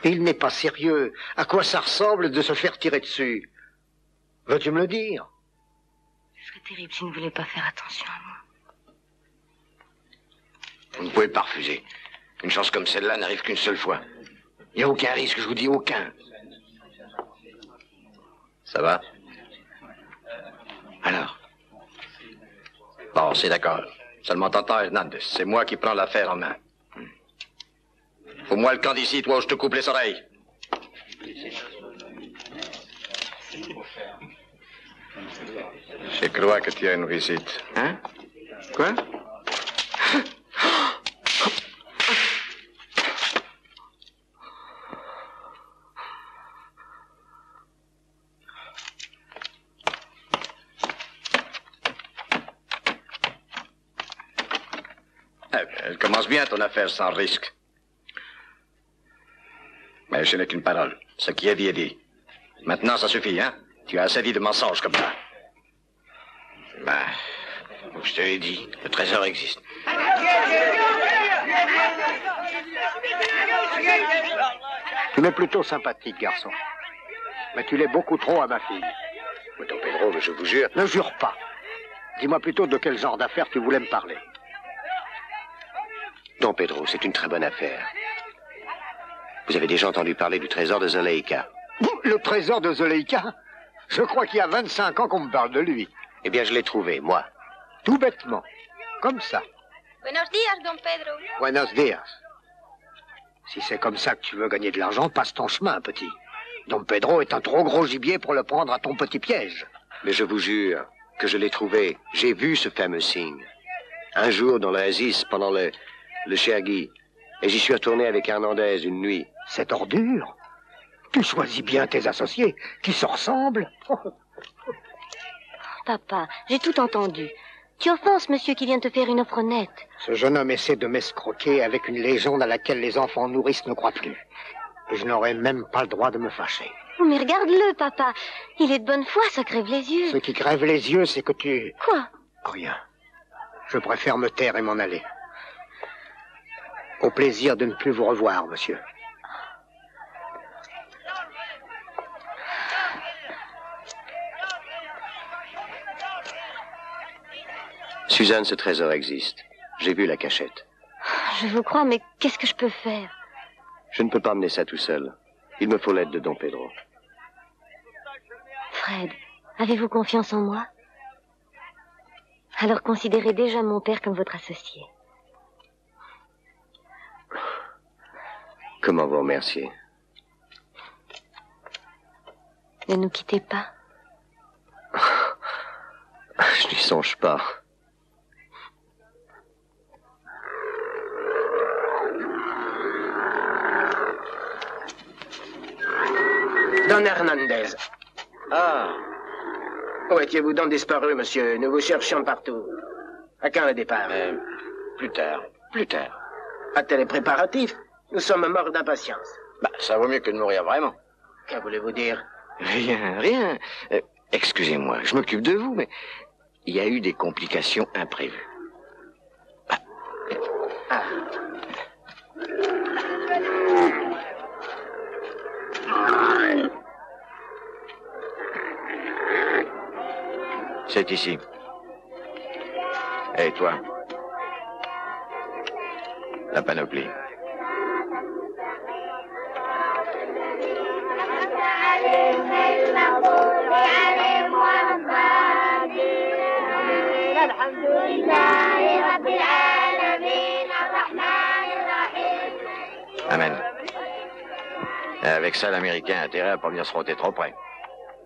Il n'est pas sérieux. À quoi ça ressemble de se faire tirer dessus? Veux-tu me le dire? Ce serait terrible s'il ne voulait pas faire attention à moi. Vous ne pouvez pas refuser. Une chance comme celle-là n'arrive qu'une seule fois. Il n'y a aucun risque, je vous dis aucun. Ça va? Alors? Bon, c'est d'accord. Seulement t'entends, Hernandez. C'est moi qui prends l'affaire en main. Fous-moi le camp d'ici, toi, ou je te coupe les oreilles. Je crois que tu as une visite. Hein? Quoi? Elle commence bien, ton affaire, sans risque. Mais ce n'est qu'une parole. Ce qui est dit est dit. Maintenant, ça suffit, hein? Tu as assez dit de mensonges comme ça. Ben, je te l'ai dit, le trésor existe. Tu m'es plutôt sympathique, garçon. Mais tu l'es beaucoup trop à ma fille. Mais Don Pedro, je vous jure... Ne jure pas. Dis-moi plutôt de quel genre d'affaires tu voulais me parler. Don Pedro, c'est une très bonne affaire. Vous avez déjà entendu parler du trésor de Zuleika? Le trésor de Zuleika? Je crois qu'il y a 25 ans qu'on me parle de lui. Eh bien, je l'ai trouvé, moi. Tout bêtement. Comme ça. Buenos días, Don Pedro. Buenos días. Si c'est comme ça que tu veux gagner de l'argent, passe ton chemin, petit. Don Pedro est un trop gros gibier pour le prendre à ton petit piège. Mais je vous jure que je l'ai trouvé. J'ai vu ce fameux signe. Un jour, dans l'Oasis, pendant le Chergui. Et j'y suis retourné avec Hernandez une nuit. Cette ordure? Tu choisis bien tes associés, qui se ressemblent. Papa, j'ai tout entendu. Tu offenses monsieur qui vient te faire une offre nette. Ce jeune homme essaie de m'escroquer avec une légende à laquelle les enfants nourrices ne croient plus. Et je n'aurais même pas le droit de me fâcher. Oh, mais regarde-le, papa. Il est de bonne foi, ça crève les yeux. Ce qui crève les yeux, c'est que tu... Quoi? Rien. Je préfère me taire et m'en aller. Au plaisir de ne plus vous revoir, monsieur. Suzanne, ce trésor existe. J'ai vu la cachette. Je vous crois, mais qu'est-ce que je peux faire? Je ne peux pas mener ça tout seul. Il me faut l'aide de Don Pedro. Fred, avez-vous confiance en moi? Alors considérez déjà mon père comme votre associé. Comment vous remercier? Ne nous quittez pas. Je n'y songe pas. Don Hernandez. Ah. Où étiez-vous donc disparu, monsieur? Nous vous cherchions partout. À quand le départ? Plus tard. Plus tard. Hâtez les préparatifs. Nous sommes morts d'impatience. Bah, ça vaut mieux que de mourir vraiment. Que voulez-vous dire? Rien, rien. Excusez-moi, je m'occupe de vous, mais il y a eu des complications imprévues. Ah. C'est ici. Et toi? La panoplie. الحمد لله رب العالمين Amen. Avec ça, l'Américain a intérêt à pas venir se frotter trop près.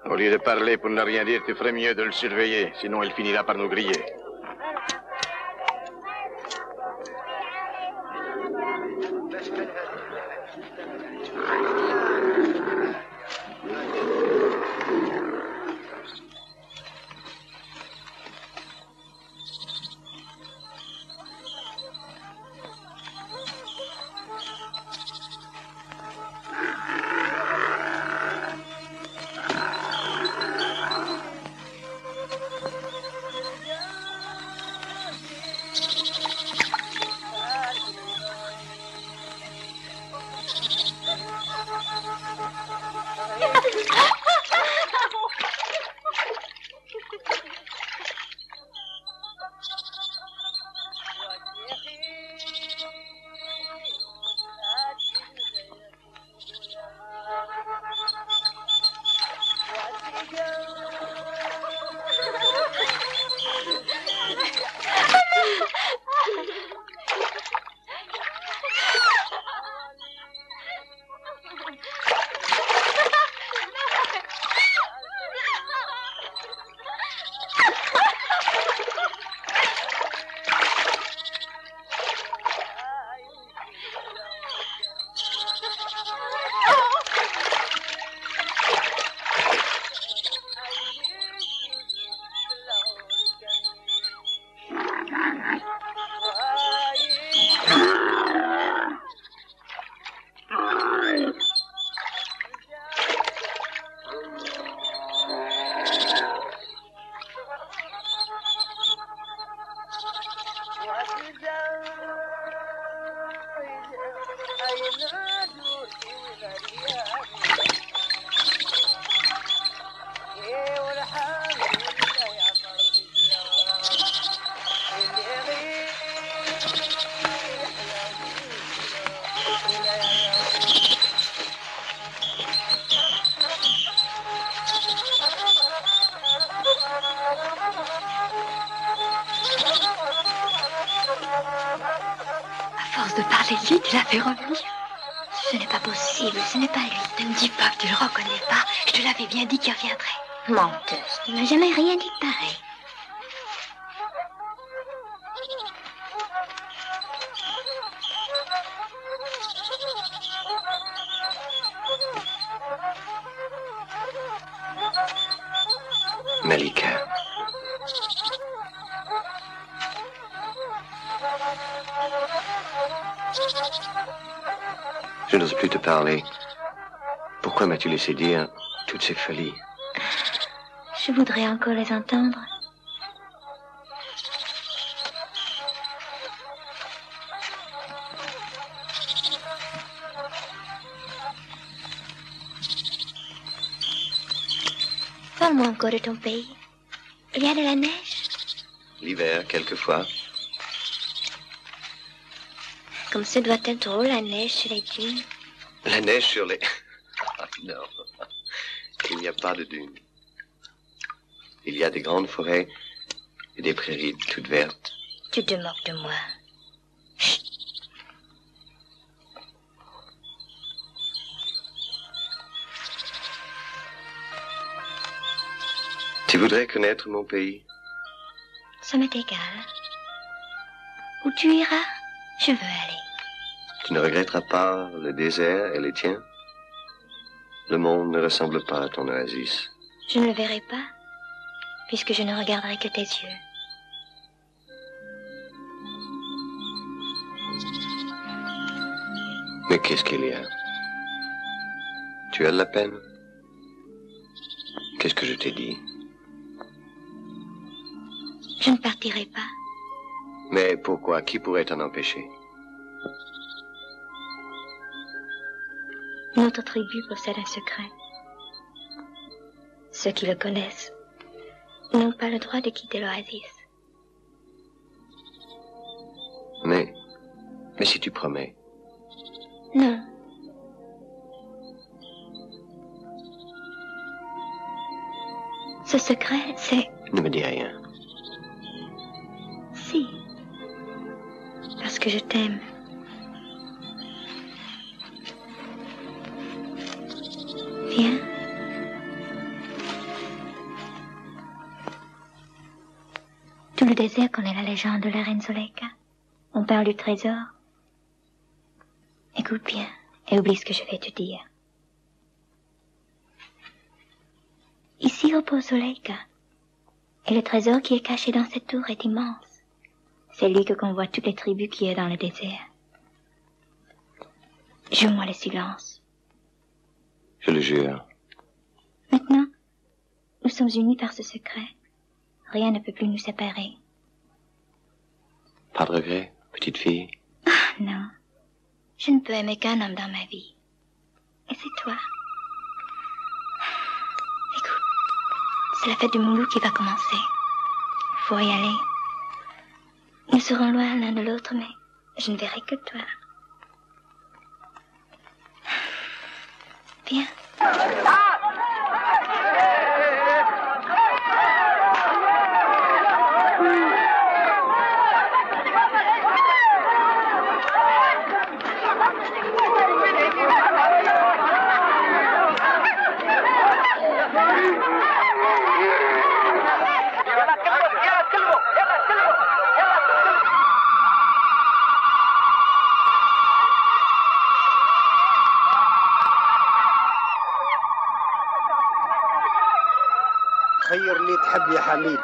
Au lieu de parler pour ne rien dire, tu ferais mieux de le surveiller, sinon il finira par nous griller. Lui, tu l'as fait revenir. Ce n'est pas possible, ce n'est pas lui. Ne me dis pas que tu le reconnais pas. Je te l'avais bien dit qu'il reviendrait. Menteuse, tu m'as jamais rien dit de pareil. Malika. Je n'ose plus te parler. Pourquoi m'as-tu laissé dire toutes ces folies? Je voudrais encore les entendre. Parle-moi encore de ton pays. Il y a de la neige? L'hiver, quelquefois. Comme ce doit être drôle, la neige sur les dunes. La neige sur les... Non, il n'y a pas de dunes. Il y a des grandes forêts et des prairies toutes vertes. Tu te moques de moi. Chut. Tu voudrais connaître mon pays? Ça m'est égal. Où tu iras, je veux aller. Tu ne regretteras pas le désert et les tiens? Le monde ne ressemble pas à ton oasis. Je ne le verrai pas, puisque je ne regarderai que tes yeux. Mais qu'est-ce qu'il y a? Tu as de la peine? Qu'est-ce que je t'ai dit? Je ne partirai pas. Mais pourquoi? Qui pourrait t'en empêcher? Notre tribu possède un secret. Ceux qui le connaissent n'ont pas le droit de quitter l'oasis. Mais si tu promets. Non. Ce secret, c'est... Ne me dis rien. Si. Parce que je t'aime. désert connaît la légende de la reine Zuleika. On parle du trésor. Écoute bien et oublie ce que je vais te dire. Ici repose Zuleika. Et le trésor qui est caché dans cette tour est immense. C'est lui que convoient toutes les tribus qui est dans le désert. Jure-moi le silence. Je le jure. Maintenant, nous sommes unis par ce secret. Rien ne peut plus nous séparer. Pas de regret, petite fille? Ah, non. Je ne peux aimer qu'un homme dans ma vie. Et c'est toi. Écoute, c'est la fête du Mouloud qui va commencer. Il faut y aller. Nous serons loin l'un de l'autre, mais je ne verrai que toi. Viens. خير اللي تحب يا حميد.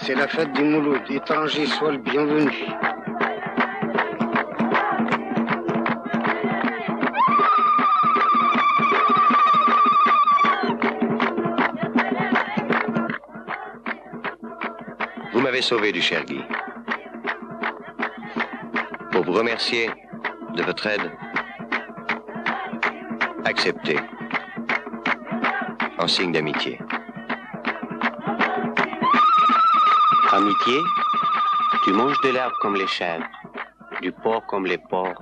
C'est la fête du Mouloud. Étranger soit le bienvenu. Vous m'avez sauvé du Chergui. Pour vous remercier de votre aide, acceptez, en signe d'amitié. Amitié, tu manges de l'herbe comme les chèvres, du porc comme les porcs,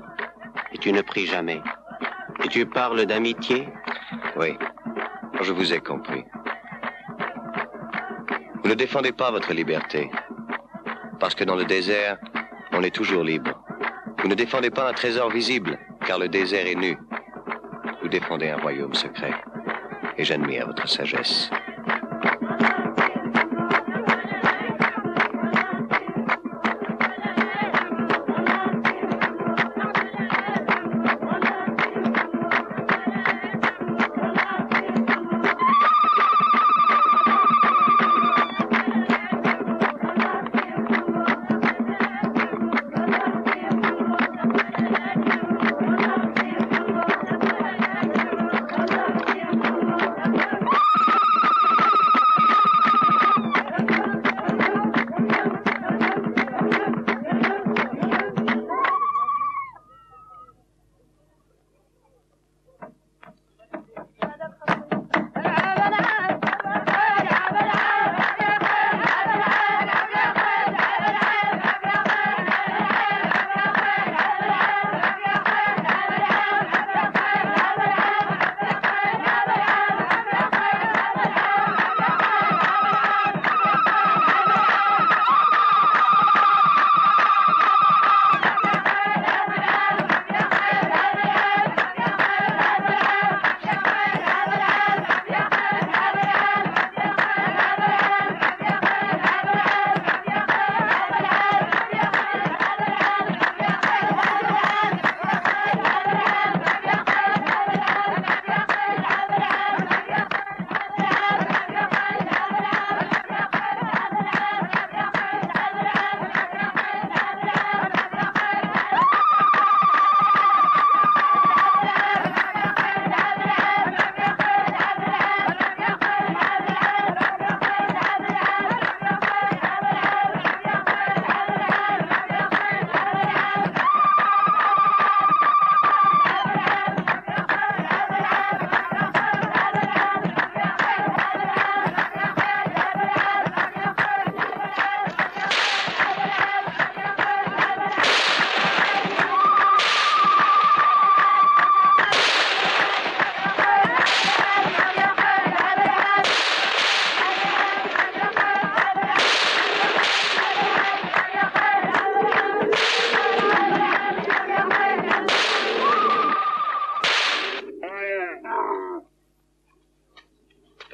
et tu ne pries jamais. Et tu parles d'amitié? Oui, je vous ai compris. Vous ne défendez pas votre liberté, parce que dans le désert, on est toujours libre. Vous ne défendez pas un trésor visible, car le désert est nu. Vous défendez un royaume secret, et j'admire votre sagesse.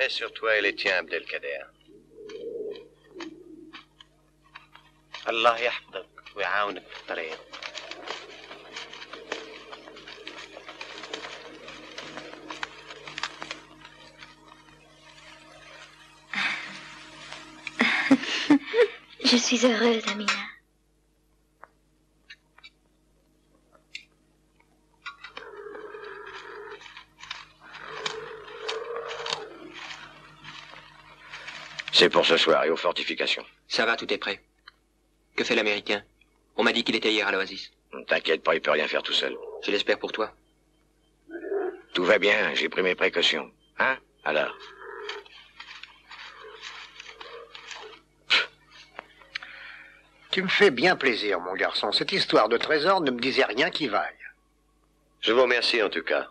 paix sur toi et les tiens, Abdelkader. الله يحفظك ويعاونك في الطريق. Je suis heureuse, Amina. C'est pour ce soir et aux fortifications. Ça va, tout est prêt. Que fait l'Américain? On m'a dit qu'il était hier à l'Oasis. T'inquiète pas, il peut rien faire tout seul. Je l'espère pour toi. Tout va bien, j'ai pris mes précautions. Hein? Alors? Tu me fais bien plaisir, mon garçon. Cette histoire de trésor ne me disait rien qui vaille. Je vous remercie en tout cas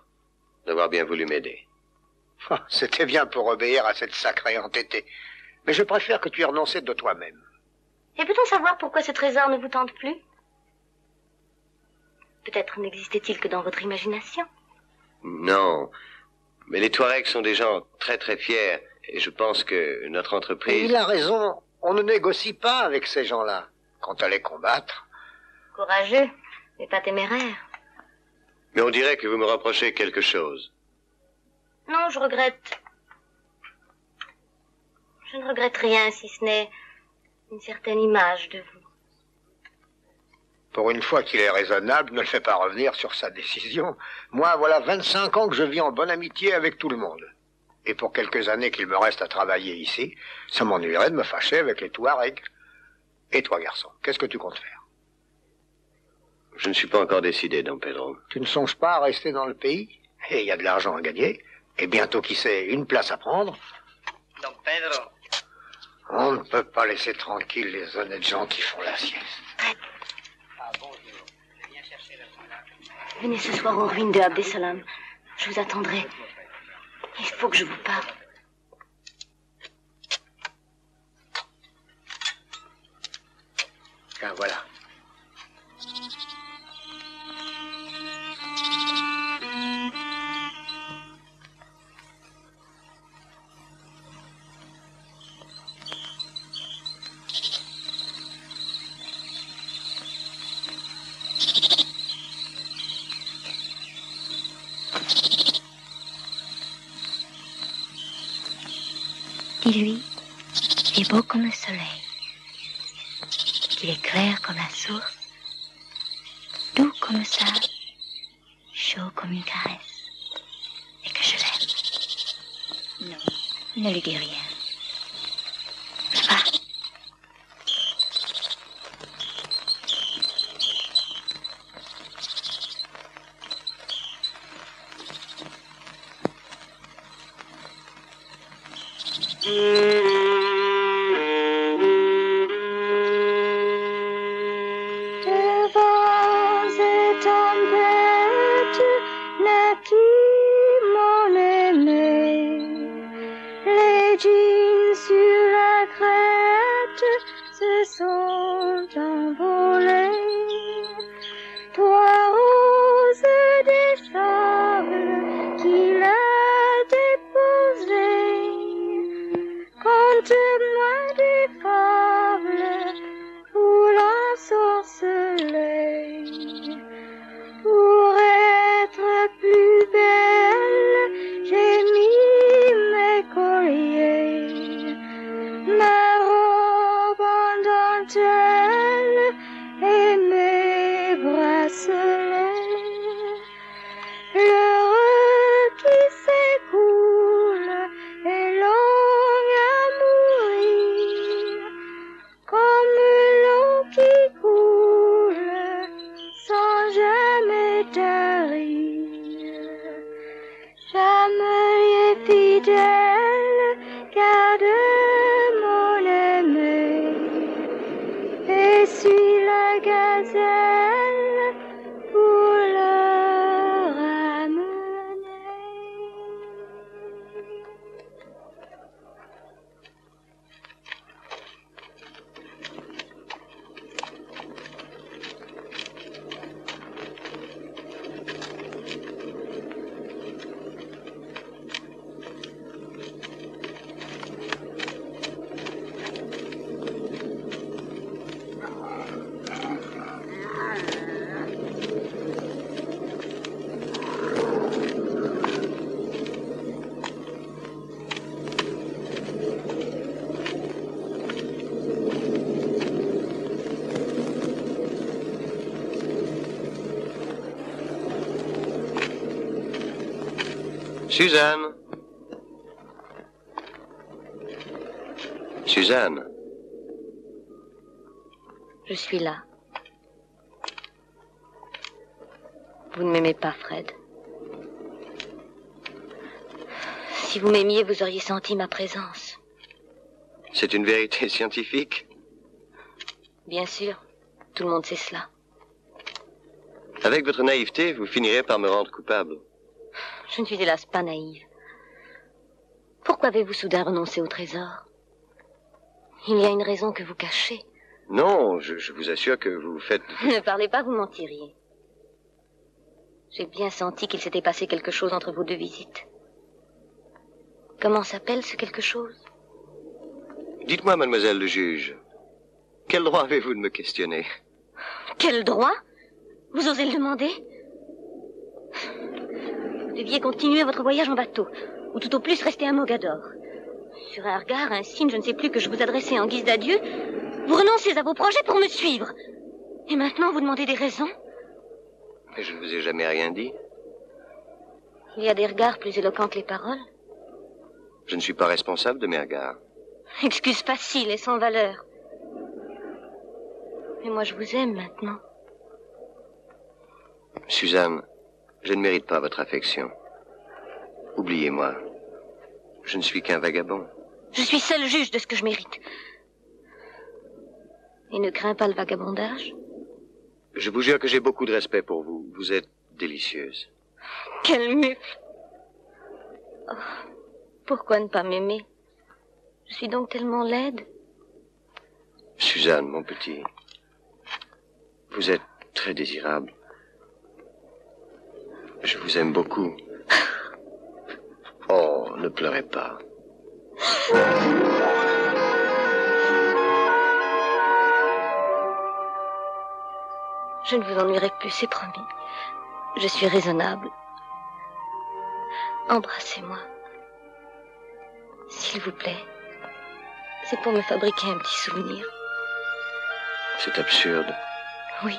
d'avoir bien voulu m'aider. C'était bien pour obéir à cette sacrée entêtée. Mais je préfère que tu aies renoncé de toi-même. Et peut-on savoir pourquoi ce trésor ne vous tente plus? Peut-être n'existait-il que dans votre imagination. Non, mais les Touaregs sont des gens très très fiers et je pense que notre entreprise... Il a raison, on ne négocie pas avec ces gens-là. Quant à les combattre... Courageux, mais pas téméraire. Mais on dirait que vous me reprochez quelque chose. Non, je regrette. Je ne regrette rien si ce n'est une certaine image de vous. Pour une fois qu'il est raisonnable, ne le fais pas revenir sur sa décision. Moi, voilà 25 ans que je vis en bonne amitié avec tout le monde. Et pour quelques années qu'il me reste à travailler ici, ça m'ennuierait de me fâcher avec les Touaregs. Et toi, garçon, qu'est-ce que tu comptes faire? Je ne suis pas encore décidé, Don Pedro. Tu ne songes pas à rester dans le pays? Et il y a de l'argent à gagner. Et bientôt, qui sait, une place à prendre. Don Pedro. On ne peut pas laisser tranquilles les honnêtes gens qui font la sieste. Venez ce soir aux ruines de Abdesalam. Je vous attendrai. Il faut que je vous parle. Tiens, voilà. Dis-lui qu'il est beau comme le soleil, qu'il est clair comme la source, doux comme le sable, chaud comme une caresse, et que je l'aime. Non, ne lui dis rien. Va. Suzanne. Suzanne. Je suis là. Vous ne m'aimez pas, Fred. Si vous m'aimiez, vous auriez senti ma présence. C'est une vérité scientifique? Bien sûr, tout le monde sait cela. Avec votre naïveté, vous finirez par me rendre coupable. Je ne suis hélas pas naïve. Pourquoi avez-vous soudain renoncé au trésor? Il y a une raison que vous cachez. Non, je vous assure que vous faites... Ne parlez pas, vous mentiriez. J'ai bien senti qu'il s'était passé quelque chose entre vos deux visites. Comment s'appelle ce quelque chose? Dites-moi, mademoiselle le juge, quel droit avez-vous de me questionner? Quel droit? Vous osez le demander? Vous deviez continuer votre voyage en bateau, ou tout au plus rester à Mogador. Sur un regard, un signe, je ne sais plus, que je vous adressais en guise d'adieu, vous renoncez à vos projets pour me suivre. Et maintenant, vous demandez des raisons? Mais je ne vous ai jamais rien dit. Il y a des regards plus éloquents que les paroles. Je ne suis pas responsable de mes regards. Excuse facile et sans valeur. Mais moi, je vous aime maintenant. Suzanne, je ne mérite pas votre affection. Oubliez-moi. Je ne suis qu'un vagabond. Je suis seul juge de ce que je mérite. Et ne crains pas le vagabondage? Je vous jure que j'ai beaucoup de respect pour vous. Vous êtes délicieuse. Quel mufle! Oh, pourquoi ne pas m'aimer? Je suis donc tellement laide. Suzanne, mon petit, vous êtes très désirable. Je vous aime beaucoup. Oh, ne pleurez pas. Je ne vous ennuierai plus, c'est promis. Je suis raisonnable. Embrassez-moi. S'il vous plaît. C'est pour me fabriquer un petit souvenir. C'est absurde. Oui.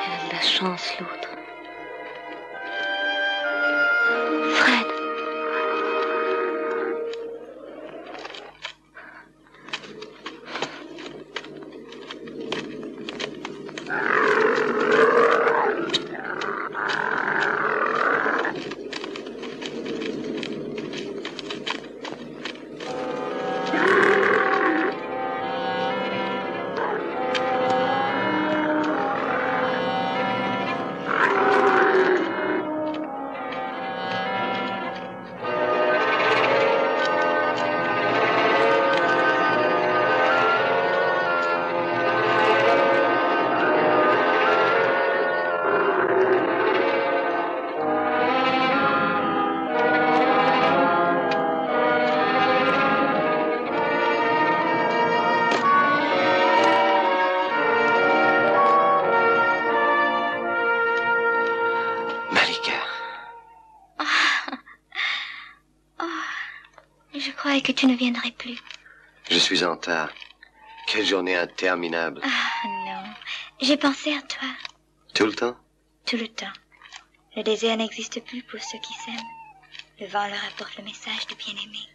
Elle a de la chance, l'autre. Fred. Je croyais que tu ne viendrais plus. Je suis en retard. Quelle journée interminable. Ah non, j'ai pensé à toi. Tout le temps? Tout le temps. Le désert n'existe plus pour ceux qui s'aiment. Le vent leur apporte le message du bien-aimé.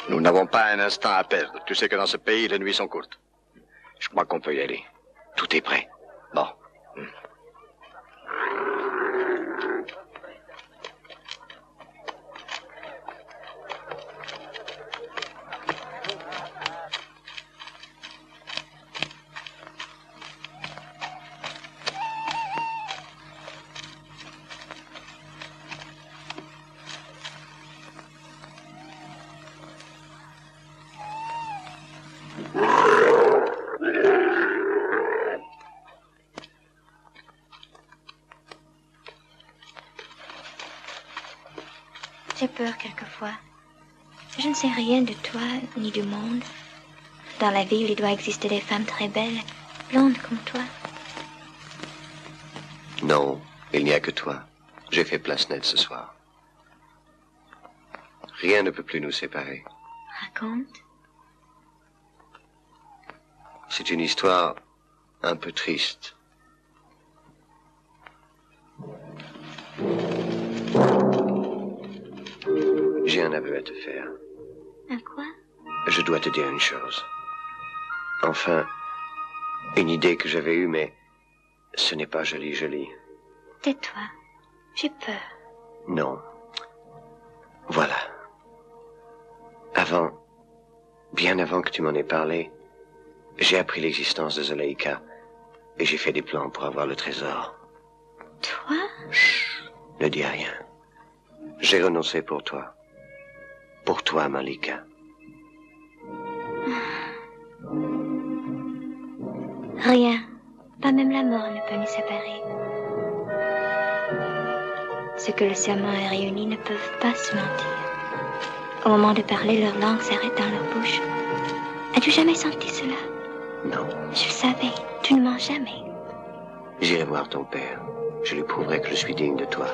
Nous n'avons pas un instant à perdre. Tu sais que dans ce pays, les nuits sont courtes. Je crois qu'on peut y aller. Tout est prêt. Bon. J'ai peur quelquefois. Je ne sais rien de toi ni du monde. Dans la ville, il doit exister des femmes très belles, blondes comme toi. Non, il n'y a que toi. J'ai fait place nette ce soir. Rien ne peut plus nous séparer. Raconte. C'est une histoire un peu triste. J'ai un aveu à te faire. Un quoi? Je dois te dire une chose. Enfin, une idée que j'avais eue, mais ce n'est pas joli. Tais-toi. J'ai peur. Non. Voilà. Bien avant que tu m'en aies parlé, j'ai appris l'existence de Zoleïka et j'ai fait des plans pour avoir le trésor. Toi? Chut, ne dis rien. J'ai renoncé pour toi. Pour toi, Malika. Rien. Pas même la mort ne peut nous séparer. Ceux que le serment a réunis ne peuvent pas se mentir. Au moment de parler, leur langue s'arrête dans leur bouche. As-tu jamais senti cela? Non. Je le savais. Tu ne mens jamais. J'irai voir ton père. Je lui prouverai que je suis digne de toi.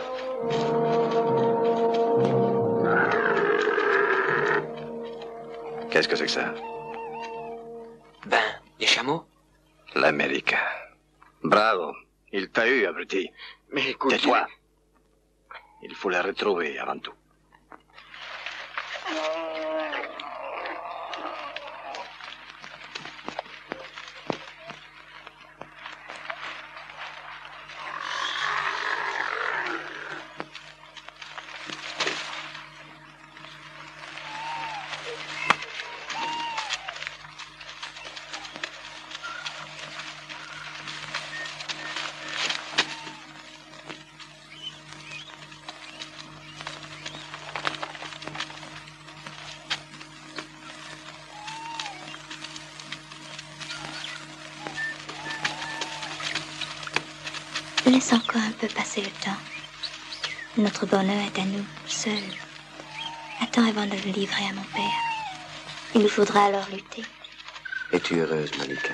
Qu'est-ce que c'est que ça? Ben, des chameaux? L'Américain. Bravo. Il t'a eu, abruti. Mais écoute... Tais-toi. Il faut la retrouver avant tout. Laisse encore un peu passer le temps. Notre bonheur est à nous, seuls. Attends avant de le livrer à mon père. Il nous faudra alors lutter. Es-tu heureuse, Malika?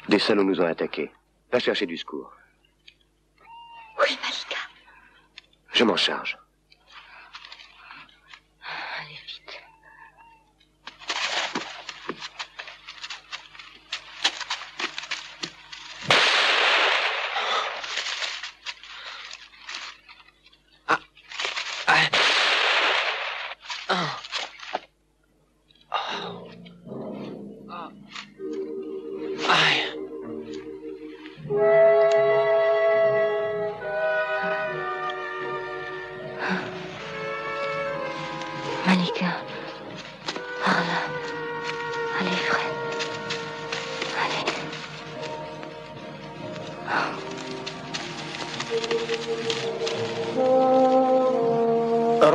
Des salauds nous ont attaqués. Va chercher du secours. Oui, Malika. Je m'en charge. Allez vite.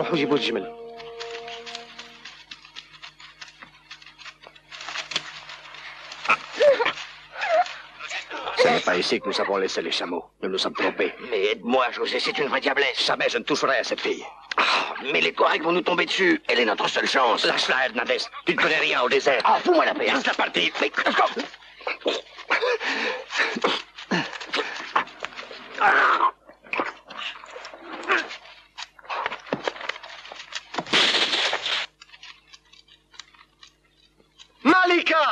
روحوا جيبوا الجمل. Ce n'est pas ici que nous avons laissé les chameaux. Nous nous sommes trompés. Mais aide-moi, José, c'est une vraie diablesse. Jamais je ne toucherai à cette fille. Mais les Touaregs vont nous tomber dessus. Elle est notre seule chance. Lâche-la, Hernandez. Tu ne connais rien au désert. Ah, fous-moi la paix. Laisse la partie. Mais... Malika!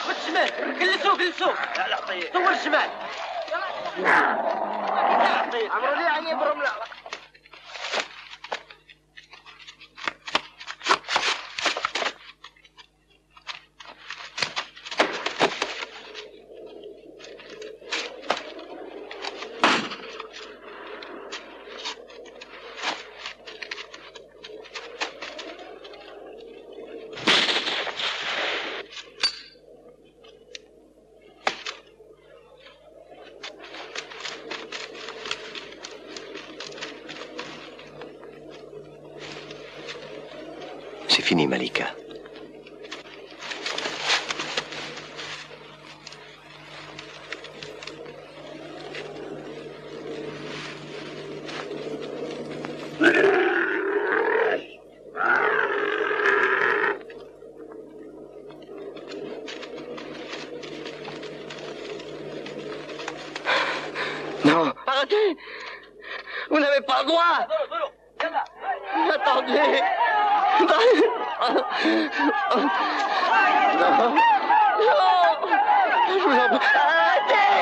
بالشمال جلسوا طول الشمال عمرو ليه عيني برملة C'est fini, Malika. Non. Arrêtez. Vous n'avez pas le droit. Attendez. Non. Non. Je vous en prie. Arrêtez.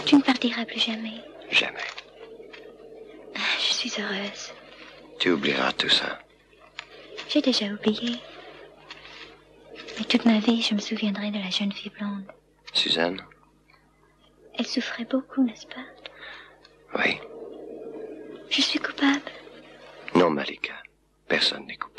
Tu ne partiras plus jamais. Jamais. Je suis heureuse. Tu oublieras tout ça. J'ai déjà oublié. Mais toute ma vie, je me souviendrai de la jeune fille blonde. Suzanne? Elle souffrait beaucoup, n'est-ce pas? Oui. Je suis coupable. Non, Malika. Personne n'est coupable.